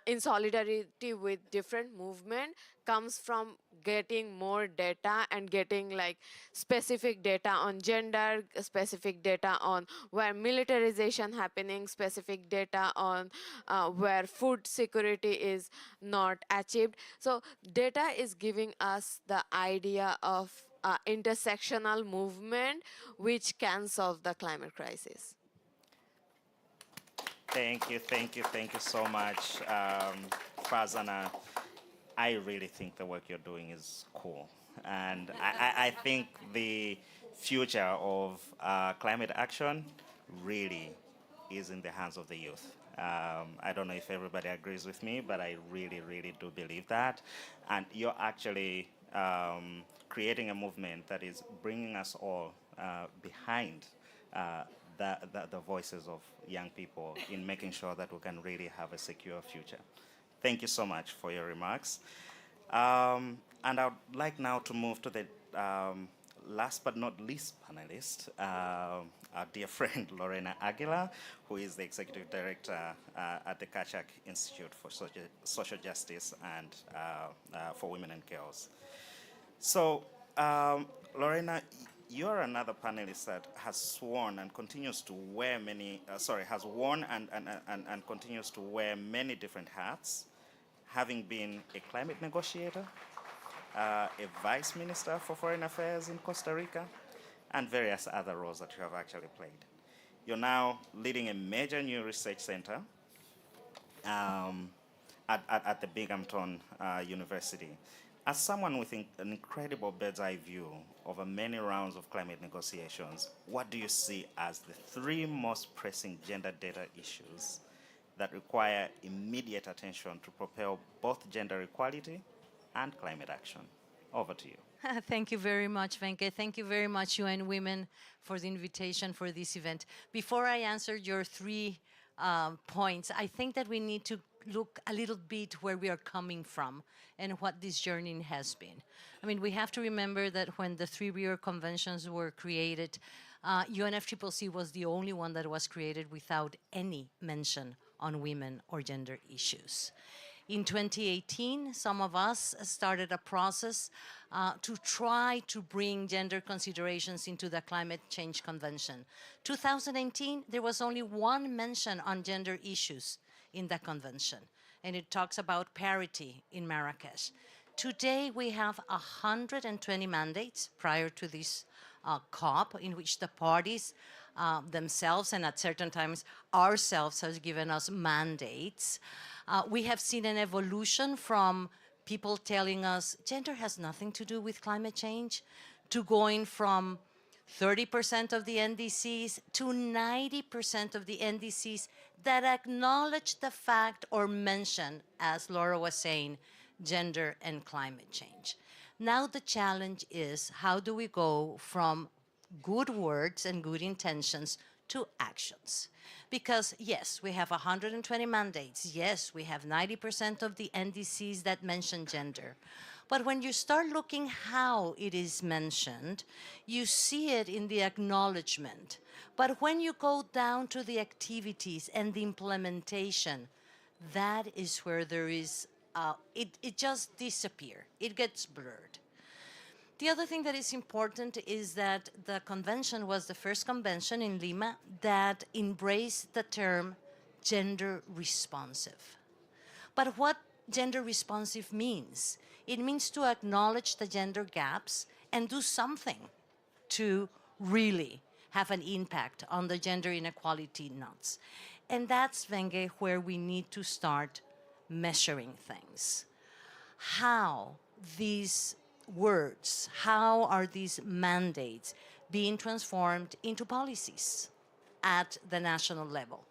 in solidarity with different movement comes from getting more data and getting like specific data on gender, specific data on where militarization happening, specific data on where food security is not achieved. So data is giving us the idea of intersectional movement which can solve the climate crisis. Thank you so much, Fazana. I really think the work you're doing is cool. And I think the future of climate action really is in the hands of the youth. I don't know if everybody agrees with me, but I really do believe that. And you're actually creating a movement that is bringing us all behind the voices of young people in making sure that we can really have a secure future. Thank you so much for your remarks. And I would like now to move to the last but not least panelist, our dear friend Lorena Aguilar, who is the Executive Director at the Kachak Institute for Social Justice and for Women and Girls. So, Lorena, you're another panelist that has sworn and continues to wear has worn and continues to wear many different hats, having been a climate negotiator, a vice minister for foreign affairs in Costa Rica, and various other roles that you have actually played. You're now leading a major new research center at the Binghamton University. As someone with an incredible bird's eye view over many rounds of climate negotiations, what do you see as the three most pressing gender data issues that require immediate attention to propel both gender equality and climate action? Over to you. Thank you very much, Venke. Thank you very much, UN Women, for the invitation for this event. Before I answer your three points, I think that we need to look a little bit where we are coming from and what this journey has been. I mean, we have to remember that when the three Rio Conventions were created, UNFCCC was the only one that was created without any mention on women or gender issues. In 2018, some of us started a process to try to bring gender considerations into the Climate Change Convention. 2019, there was only one mention on gender issues in the convention, and it talks about parity in Marrakesh. Today, we have 120 mandates prior to this COP, in which the parties themselves and at certain times ourselves has given us mandates. We have seen an evolution from people telling us gender has nothing to do with climate change to going from 30% of the NDCs to 90% of the NDCs that acknowledge the fact or mention, as Laura was saying, gender and climate change. Now the challenge is, how do we go from good words and good intentions to actions? Because yes, we have 120 mandates. Yes, we have 90% of the NDCs that mention gender. But when you start looking how it is mentioned, you see it in the acknowledgement. But when you go down to the activities and the implementation, that is where there is, it just disappears. It gets blurred. The other thing that is important is that the convention was the first convention in Lima that embraced the term gender responsive. But what gender responsive means? It means to acknowledge the gender gaps and do something to really have an impact on the gender inequality knots. And that's, Venke, where we need to start measuring things. How these words, how are these mandates being transformed into policies at the national level?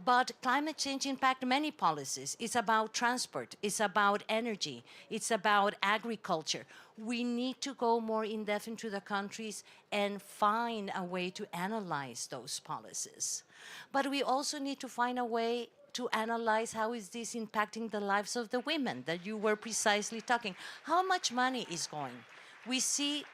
But climate change impacts many policies. It's about transport, it's about energy, it's about agriculture. We need to go more in depth into the countries and find a way to analyze those policies. But we also need to find a way to analyze how is this impacting the lives of the women that you were precisely talking. How much money is going? We see,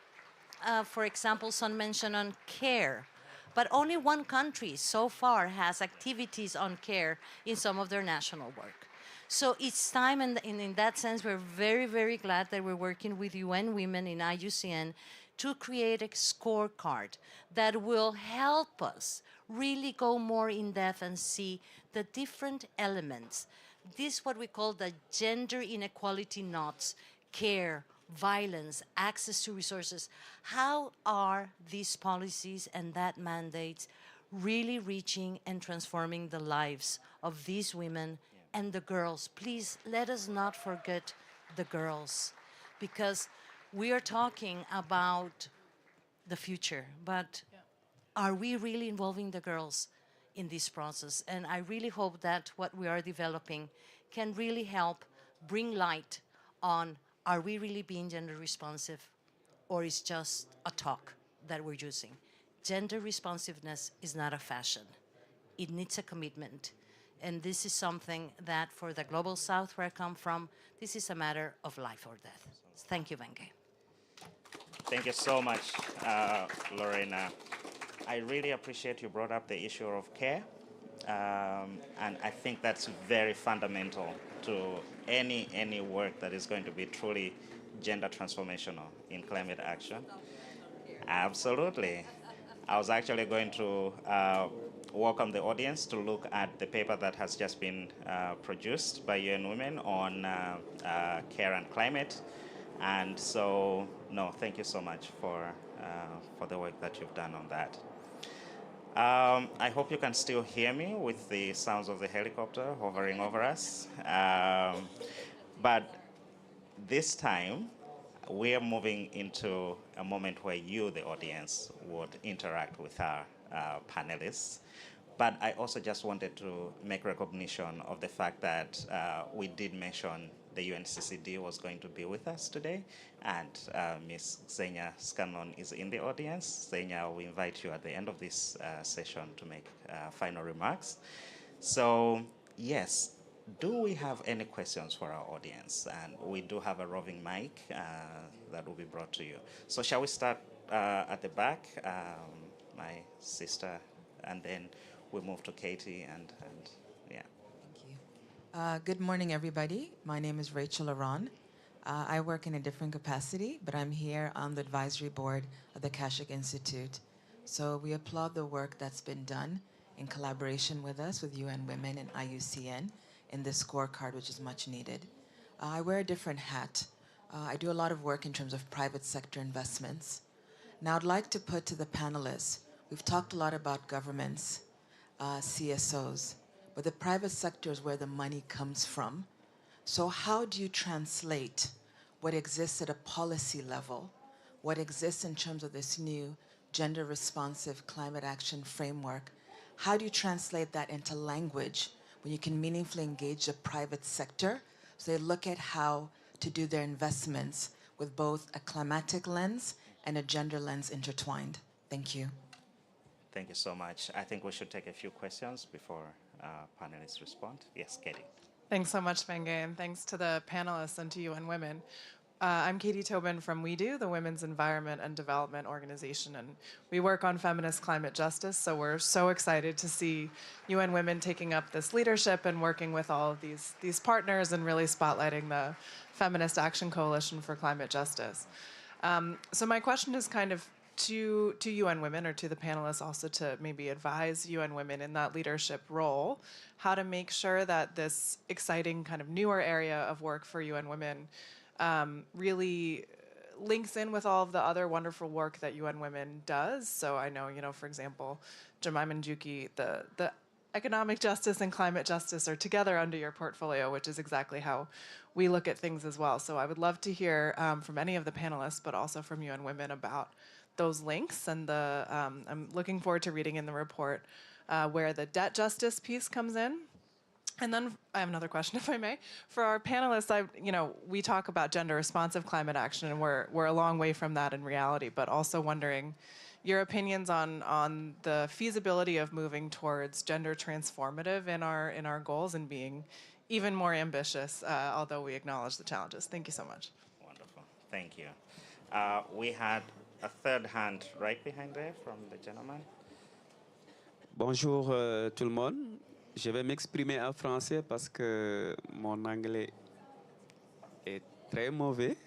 for example, some mention on care, but only one country so far has activities on care in some of their national work. So it's time, and in that sense, we're very, very glad that we're working with UN Women in IUCN to create a scorecard that will help us really go more in depth and see the different elements. This is what we call the gender inequality knots: care, violence, access to resources. How are these policies and that mandate really reaching and transforming the lives of these women and the girls? Please let us not forget the girls, because we are talking about the future, but are we really involving the girls in this process? And I really hope that what we are developing can really help bring light on, are we really being gender responsive, or is just a talk that we're using? Gender responsiveness is not a fashion. It needs a commitment. And this is something that for the Global South, where I come from, this is a matter of life or death. Thank you, Venge. Thank you so much, Lorena. I really appreciate you brought up the issue of care. And I think that's very fundamental to any work that is going to be truly gender transformational in climate action. Absolutely. I was actually going to welcome the audience to look at the paper that has just been produced by UN Women on care and climate. And so, no, thank you so much for the work that you've done on that. I hope you can still hear me with the sounds of the helicopter hovering over us. But this time, we are moving into a moment where you, the audience, would interact with our panelists. But I also just wanted to make recognition of the fact that we did mention the UNCCD was going to be with us today, and Ms. Xenia Scanlon is in the audience. Xenia, we invite you at the end of this session to make final remarks. So, yes, do we have any questions for our audience? And we do have a roving mic that will be brought to you. So shall we start at the back, my sister, and then we move to Katie and yeah. Good morning, everybody. My name is Rachel Aron. I work in a different capacity, but I'm here on the advisory board of the Kashik Institute. So we applaud the work that's been done in collaboration with us, with UN Women and IUCN, in this scorecard, which is much needed. I wear a different hat. I do a lot of work in terms of private sector investments. Now I'd like to put to the panelists, we've talked a lot about governments, CSOs, but the private sector is where the money comes from. So how do you translate what exists at a policy level, what exists in terms of this new gender responsive climate action framework? How do you translate that into language when you can meaningfully engage the private sector so they look at how to do their investments with both a climatic lens and a gender lens intertwined? Thank you. Thank you so much. I think we should take a few questions before panelists respond. Yes, Katie. Thanks so much, Venge, and thanks to the panelists and to UN Women. I'm Katie Tobin from We Do, the Women's Environment and Development Organization, and we work on feminist climate justice, so we're so excited to see UN Women taking up this leadership and working with all of these partners and really spotlighting the Feminist Action Coalition for Climate Justice. So my question is kind of to UN Women, or to the panelists also, to maybe advise UN Women in that leadership role, how to make sure that this exciting kind of newer area of work for UN Women really links in with all of the other wonderful work that UN Women does. So I know, for example, Jemima and Juki, the economic justice and climate justice are together under your portfolio, which is exactly how we look at things as well. So I would love to hear from any of the panelists, but also from UN Women, about those links. And I'm looking forward to reading in the report where the debt justice piece comes in. And then I have another question, if I may. For our panelists, we talk about gender responsive climate action, and we're a long way from that in reality, but also wondering your opinions on the feasibility of moving towards gender transformative in our goals and being even more ambitious, although we acknowledge the challenges. Thank you so much. Wonderful. Thank you. We had a third hand right behind there from the gentleman. Bonjour tout le monde. Je vais m'exprimer en français parce que mon anglais est très mauvais,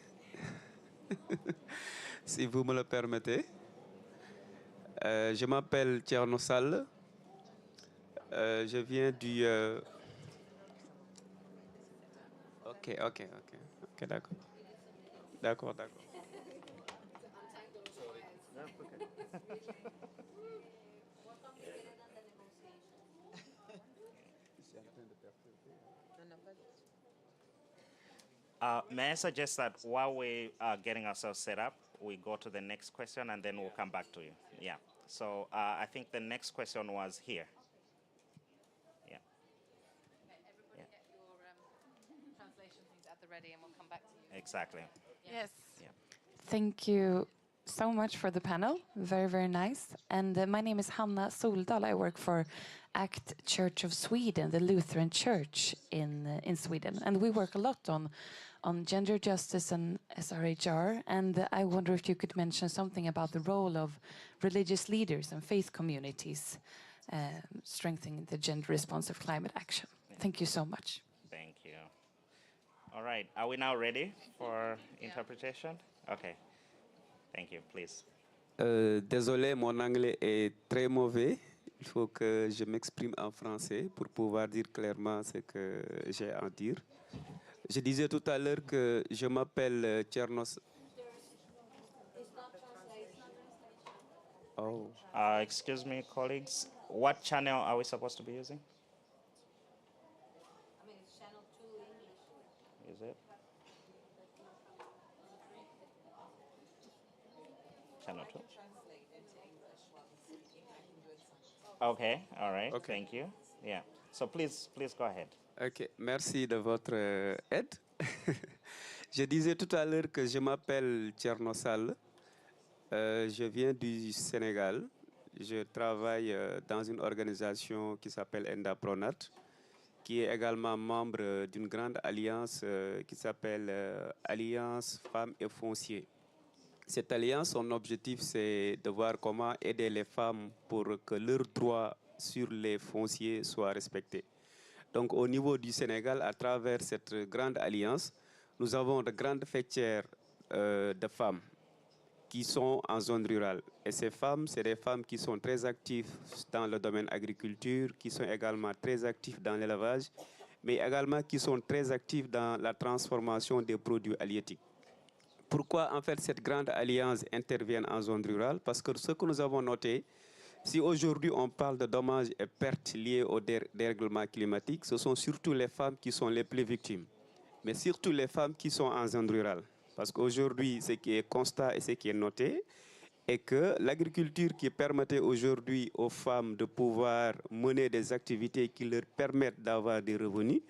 si vous me le permettez. Je m'appelle Thierno Sall. Je viens du... Ok, d'accord. D'accord. May I suggest that while we are getting ourselves set up, we go to the next question and then we'll come back to you. Yeah. So I think the next question was here. Yeah. Translation things at the ready, and we'll come back to you. Exactly. Yes. Yeah. Thank you so much for the panel. Very, very nice. And my name is Hanna Soldal. I work for ACT Church of Sweden, the Lutheran Church in Sweden. And we work a lot on gender justice and SRHR. And I wonder if you could mention something about the role of religious leaders and faith communities strengthening the gender-responsive climate action. Thank you so much. Thank you. All right. Are we now ready for interpretation? Okay. Thank you. Please. Désolé, mon anglais est très mauvais. Il faut que je m'exprime en français pour pouvoir dire clairement ce que j'ai à dire. Je disais tout à l'heure que je m'appelle Tchernos. Oh. Excuse me, colleagues. What channel are we supposed to be using? It's channel 2 English. Is it? Channel 2. Okay, all right. Okay. Thank you. Yeah. So please go ahead. Ok, merci de votre aide. Je disais tout à l'heure que je m'appelle Thierno Sall. Je viens du Sénégal. Je travaille dans une organisation qui s'appelle Enda Pronat, qui est également membre d'une grande alliance qui s'appelle Alliance Femmes et Fonciers. Cette alliance, son objectif, c'est de voir comment aider les femmes pour que leurs droits sur les fonciers soient respectés. Donc, au niveau du Sénégal, à travers cette grande alliance, nous avons de grandes fêtières de femmes qui sont en zone rurale. Et ces femmes, c'est des femmes qui sont très actives dans le domaine agriculture, qui sont également très actives dans l'élevage, mais également qui sont très actives dans la transformation des produits halieutiques. Pourquoi, en fait, cette grande alliance intervient en zone rurale? Parce que ce que nous avons noté, si aujourd'hui on parle de dommages et pertes liés au dérèglement climatique, ce sont surtout les femmes qui sont les plus victimes, mais surtout les femmes qui sont en zone rurale. Parce qu'aujourd'hui, ce qui est constat et ce qui est noté est que l'agriculture qui permettait aujourd'hui aux femmes de pouvoir mener des activités qui leur permettent d'avoir des revenus,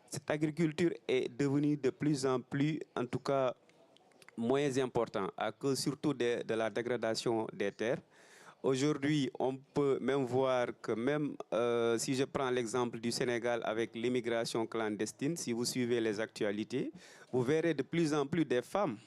cette agriculture est devenue de plus en plus, en tout cas, moins important, à cause surtout de la dégradation des terres. Aujourd'hui, on peut même voir que même si je prends l'exemple du Sénégal avec l'immigration clandestine, si vous suivez les actualités, vous verrez de plus en plus des femmes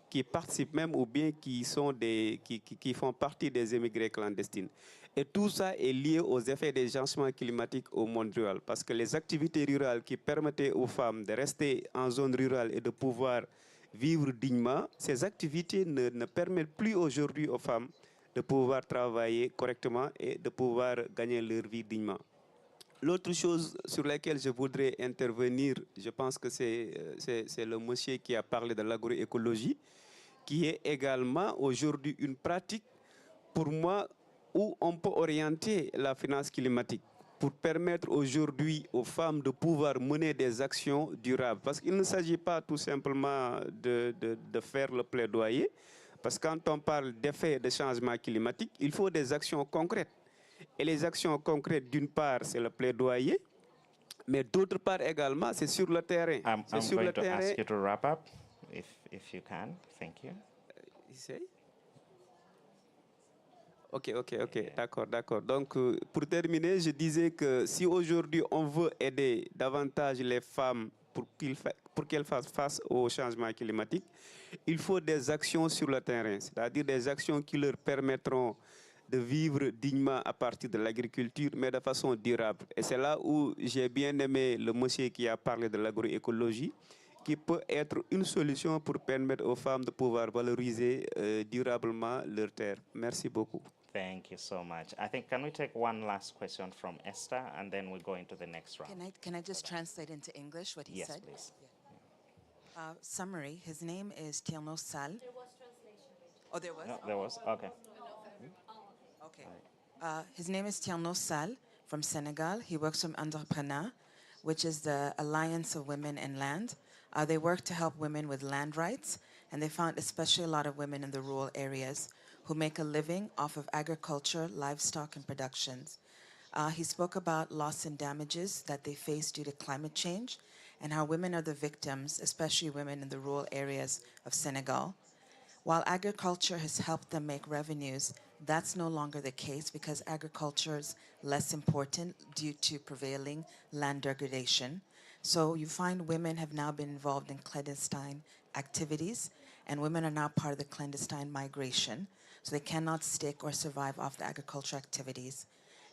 qui participent même ou bien qui font partie des émigrés clandestines. Et tout ça est lié aux effets des changements climatiques au monde rural. Parce que les activités rurales qui permettaient aux femmes de rester en zone rurale et de pouvoir vivre dignement, ces activités ne permettent plus aujourd'hui aux femmes de pouvoir travailler correctement et de pouvoir gagner leur vie dignement. L'autre chose sur laquelle je voudrais intervenir, je pense que c'est le monsieur qui a parlé de l'agroécologie, qui est également aujourd'hui une pratique, pour moi, où on peut orienter la finance climatique pour permettre aujourd'hui aux femmes de pouvoir mener des actions durables. Parce qu'il ne s'agit pas tout simplement de faire le plaidoyer, parce que quand on parle d'effets de changement climatique, il faut des actions concrètes. Et les actions concrètes, d'une part, c'est le plaidoyer, mais d'autre part également, c'est sur le terrain. I'm going to ask you to wrap up, if you can. Thank you. Ok, d'accord. Donc, pour terminer, je disais que si aujourd'hui on veut aider davantage les femmes pour qu'elles fassent face au changement climatique, il faut des actions sur le terrain, c'est-à-dire des actions qui leur permettront de vivre dignement à partir de l'agriculture, mais de façon durable. Et c'est là où j'ai bien aimé le monsieur qui a parlé de l'agroécologie, qui peut être une solution pour permettre aux femmes de pouvoir valoriser durablement leur terre. Merci beaucoup. Thank you so much. I think, can we take one last question from Esther, and then we go into the next round? Can I just translate into English what he Yes, said? please. Summary, his name is Tierno Sal. There was translation. Oh, there was? No, there was? Okay. Okay. His name is Tierno Sal from Senegal. He works from Entrepreneur, which is the Alliance of Women in Land. They work to help women with land rights, and they found especially a lot of women in the rural areas who make a living off of agriculture, livestock, and productions. He spoke about loss and damages that they face due to climate change and how women are the victims, especially women in the rural areas of Senegal. While agriculture has helped them make revenues, that's no longer the case because agriculture is less important due to prevailing land degradation. So you find women have now been involved in clandestine activities, and women are now part of the clandestine migration, so they cannot stick or survive off the agricultural activities.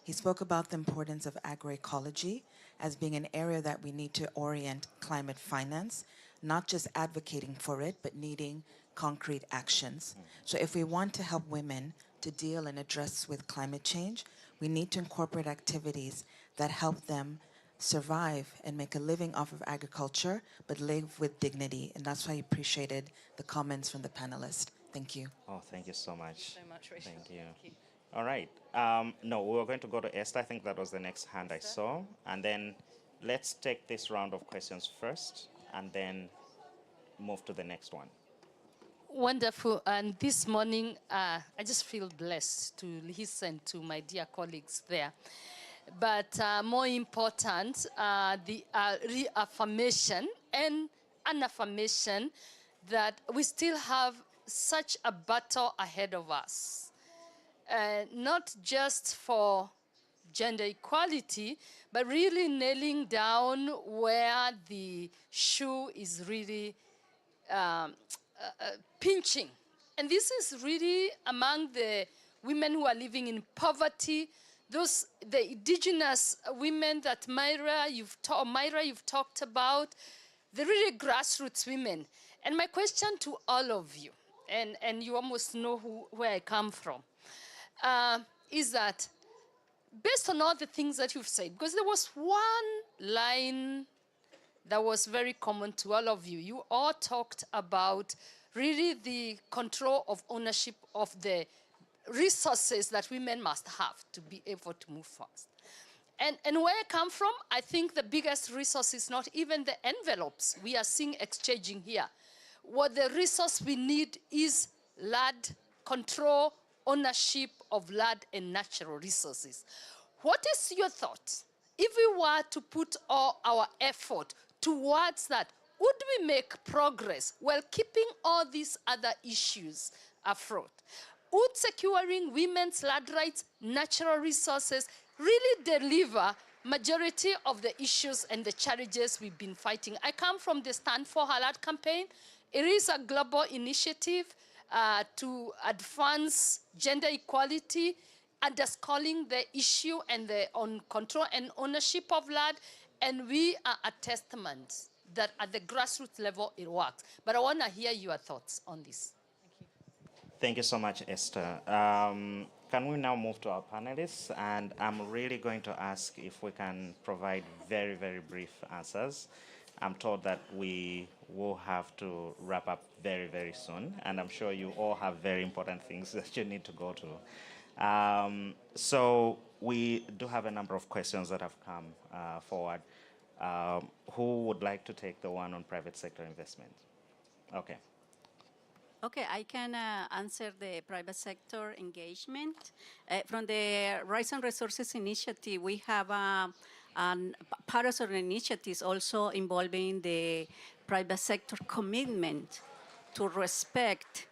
He spoke about the importance of agroecology as being an area that we need to orient climate finance, not just advocating for it, but needing concrete actions. So if we want to help women to deal and address with climate change, we need to incorporate activities that help them survive and make a living off of agriculture, but live with dignity. And that's why I appreciated the comments from the panelists. Thank you. Oh, thank you so much. So much, Rachel. Thank you. All right. No, we were going to go to Esther. I think that was the next hand I saw. And then let's take this round of questions first and then move to the next one. Wonderful. And this morning, I just feel blessed to listen to my dear colleagues there. But more important, the reaffirmation and an affirmation that we still have such a battle ahead of us. Not just for gender equality, but really nailing down where the shoe is really pinching. And this is really among the women who are living in poverty, the indigenous women that Myra, you've talked about, the really grassroots women. And my question to all of you, and you almost know where I come from, is that based on all the things that you've said, because there was one line that was very common to all of you. You all talked about really the control of ownership of the resources that women must have to be able to move fast. And where I come from, I think the biggest resource is not even the envelopes we are seeing exchanging here. What the resource we need is land control, ownership of land and natural resources. What is your thought? If we were to put all our effort towards that, would we make progress while keeping all these other issues afloat? Would securing women's land rights, natural resources, really deliver majority of the issues and the challenges we've been fighting? I come from the Stand for Her Land campaign. It is a global initiative to advance gender equality, underscoring the issue and the control and ownership of land, and we are a testament that at the grassroots level it works. But I want to hear your thoughts on this. Thank you so much, Esther. Can we now move to our panelists? And I'm really going to ask if we can provide very, very brief answers. I'm told that we will have to wrap up very, very soon, and I'm sure you all have very important things that you need to go to. So we do have a number of questions that have come forward. Who would like to take the one on private sector investment? Okay. Okay, I can answer the private sector engagement. From the Rights and Resources Initiative, we have part of our initiatives also involving the private sector commitment to respect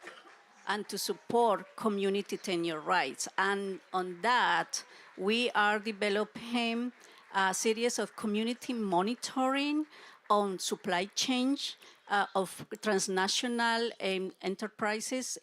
and to support community tenure rights. And on that, we are developing a series of community monitoring on supply chain of transnational enterprises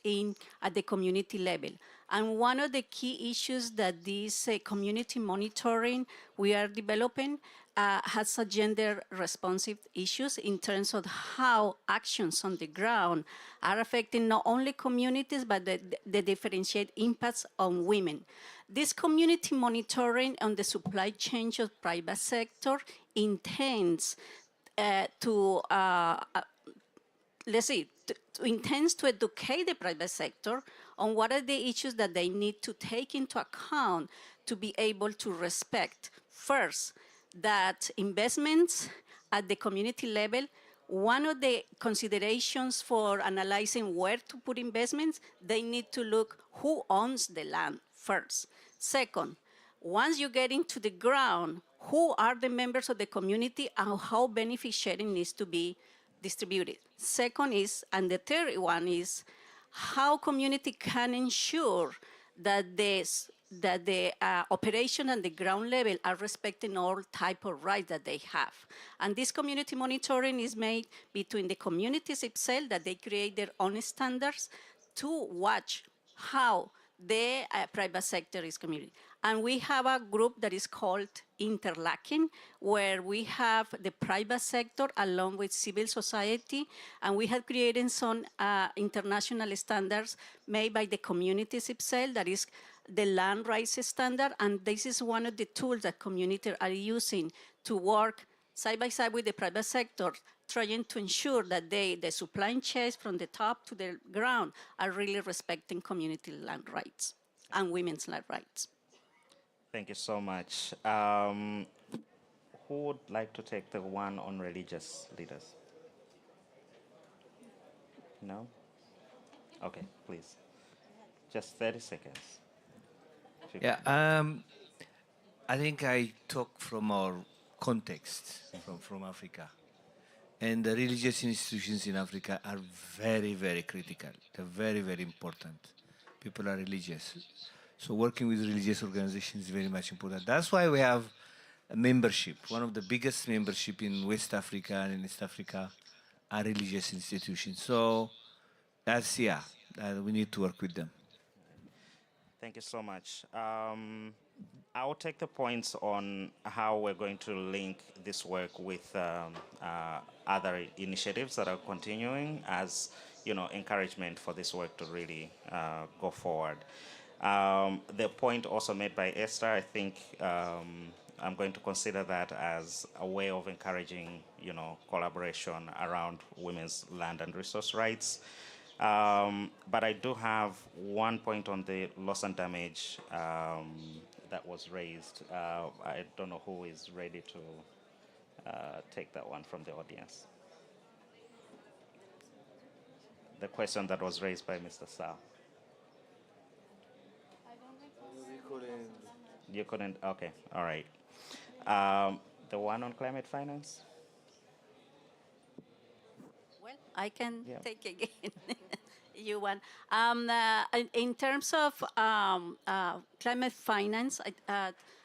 at the community level. And one of the key issues that this community monitoring we are developing has a gender responsive issues in terms of how actions on the ground are affecting not only communities, but the differentiate impacts on women. This community monitoring on the supply chain of private sector intends intends to educate the private sector on what are the issues that they need to take into account to be able to respect, first, that investments at the community level, one of the considerations for analyzing where to put investments, they need to look who owns the land first. Second, once you get into the ground, who are the members of the community and how benefit sharing needs to be distributed. Second is, and the third one is, how community can ensure that the operation on the ground level are respecting all type of rights that they have. And this community monitoring is made between the communities itself, that they create their own standards to watch how the private sector is community. And we have a group that is called Interlocking, where we have the private sector along with civil society, and we have created some international standards made by the communities itself, that is the land rights standard, and this is one of the tools that communities are using to work side by side with the private sector, trying to ensure that the supply chains from the top to the ground are really respecting community land rights and women's land rights. Thank you so much. Who would like to take the one on religious leaders? No? Okay, please. Just 30 seconds. Yeah, I think I talk from our context, from Africa. And the religious institutions in Africa are very, very critical. They're very, very important. People are religious. So working with religious organizations is very much important. That's why we have a membership. One of the biggest membership in West Africa and in East Africa are religious institutions. So that's, we need to work with them. Thank you so much. I will take the points on how we're going to link this work with other initiatives that are continuing as, encouragement for this work to really go forward. The point also made by Esther, I think I'm going to consider that as a way of encouraging, collaboration around women's land and resource rights. But I do have one point on the loss and damage that was raised. I don't know who is ready to take that one from the audience. The question that was raised by Mr. Sao. You couldn't? Okay, all right. The one on climate finance? Well, I can take again. You want. In terms of climate finance,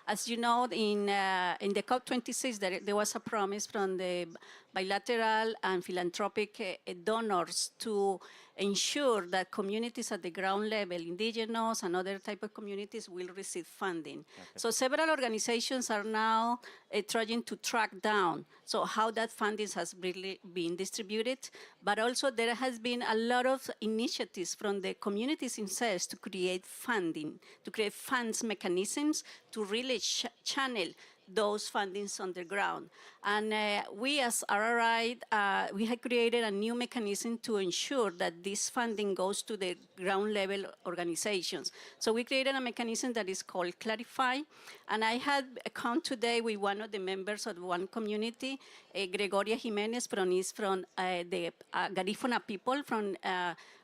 as you know, in the COP26, there was a promise from the bilateral and philanthropic donors to ensure that communities at the ground level, indigenous and other type of communities, will receive funding. Okay. So several organizations are now trying to track down how that funding has really been distributed, but also there has been a lot of initiatives from the communities themselves to create funding, to create funds mechanisms to really channel those fundings on the ground. And we as RRI, we have created a new mechanism to ensure that this funding goes to the ground level organizations. So we created a mechanism that is called Clarify. And I had a count today with one of the members of one community, Gregoria Jimenez, from the Garifuna people from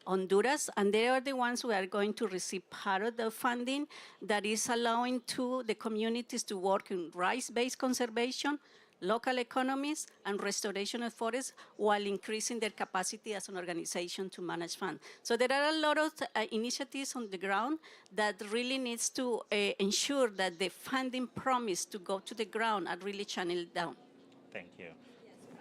Honduras, and they are the ones who are going to receive part of the funding that is allowing to the communities to work in rice-based conservation, local economies, and restoration of forests while increasing their capacity as an organization to manage funds. So there are a lot of initiatives on the ground that really needs to ensure that the funding promised to go to the ground are really channeled down. Thank you.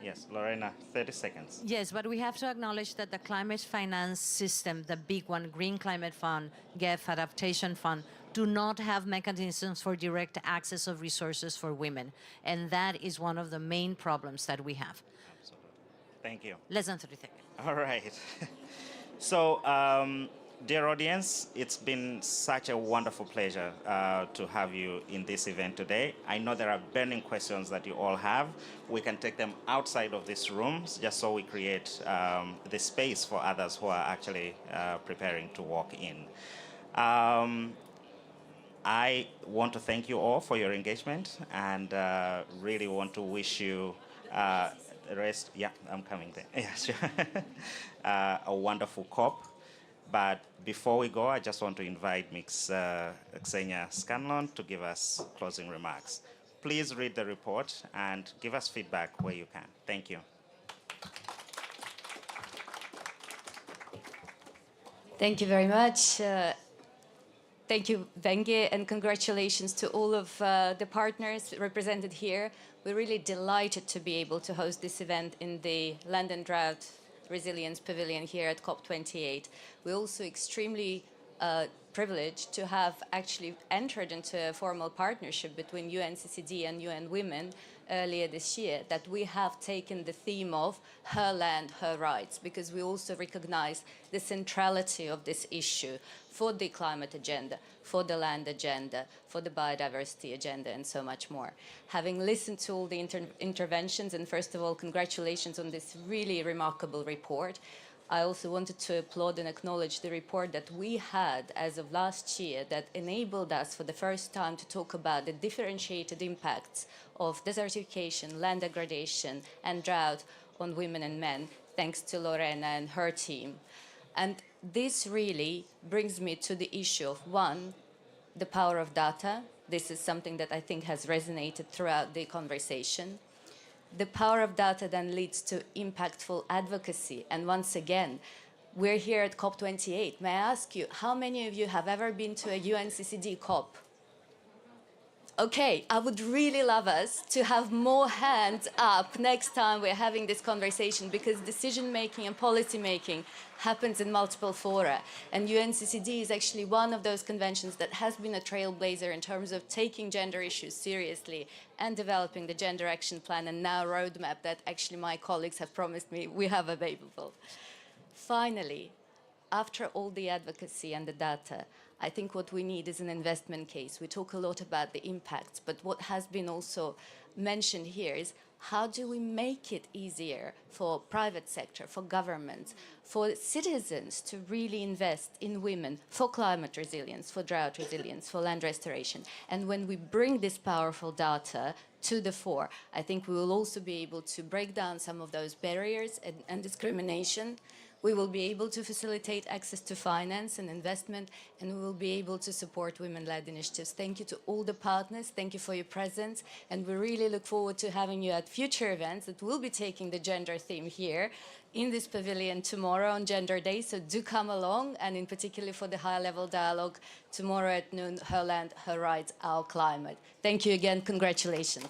Yes, Lorena, 30 seconds. Yes, but we have to acknowledge that the climate finance system, the big one, Green Climate Fund, GEF, Adaptation Fund, do not have mechanisms for direct access of resources for women. And that is one of the main problems that we have. Thank you. Less than 30 seconds. All right. So, dear audience, it's been such a wonderful pleasure to have you in this event today. I know there are burning questions that you all have. We can take them outside of this room just so we create the space for others who are actually preparing to walk in. I want to thank you all for your engagement and really want to wish you the rest, yeah, I'm coming there. Yeah, sure. A wonderful COP. But before we go, I just want to invite Ms. Xenia Scanlon to give us closing remarks. Please read the report and give us feedback where you can. Thank you. Thank you very much. Thank you, Wenge, and congratulations to all of the partners represented here. We're really delighted to be able to host this event in the Land and Drought Resilience Pavilion here at COP28. We're also extremely privileged to have actually entered into a formal partnership between UNCCD and UN Women earlier this year, that we have taken the theme of her land, her rights, because we also recognize the centrality of this issue for the climate agenda, for the land agenda, for the biodiversity agenda, and so much more. Having listened to all the interventions, and first of all, congratulations on this really remarkable report, I also wanted to applaud and acknowledge the report that we had as of last year that enabled us for the first time to talk about the differentiated impacts of desertification, land degradation, and drought on women and men, thanks to Lorena and her team. And this really brings me to the issue of, one, the power of data. This is something that I think has resonated throughout the conversation. The power of data then leads to impactful advocacy. And once again, we're here at COP28. May I ask you, how many of you have ever been to a UNCCD COP? Okay, I would really love us to have more hands up next time we're having this conversation, because decision-making and policy-making happens in multiple fora. And UNCCD is actually one of those conventions that has been a trailblazer in terms of taking gender issues seriously and developing the Gender Action Plan and now roadmap that actually my colleagues have promised me we have available. Finally, after all the advocacy and the data, I think what we need is an investment case. We talk a lot about the impacts, but what has been also mentioned here is how do we make it easier for private sector, for governments, for citizens to really invest in women for climate resilience, for drought resilience, for land restoration. And when we bring this powerful data to the fore, I think we will also be able to break down some of those barriers and discrimination. We will be able to facilitate access to finance and investment, and we will be able to support women-led initiatives. Thank you to all the partners. Thank you for your presence. And we really look forward to having you at future events that will be taking the gender theme here in this pavilion tomorrow on Gender Day. So do come along, and in particular for the high-level dialogue tomorrow at noon, Her Land, Her Rights, Our Climate. Thank you again. Congratulations.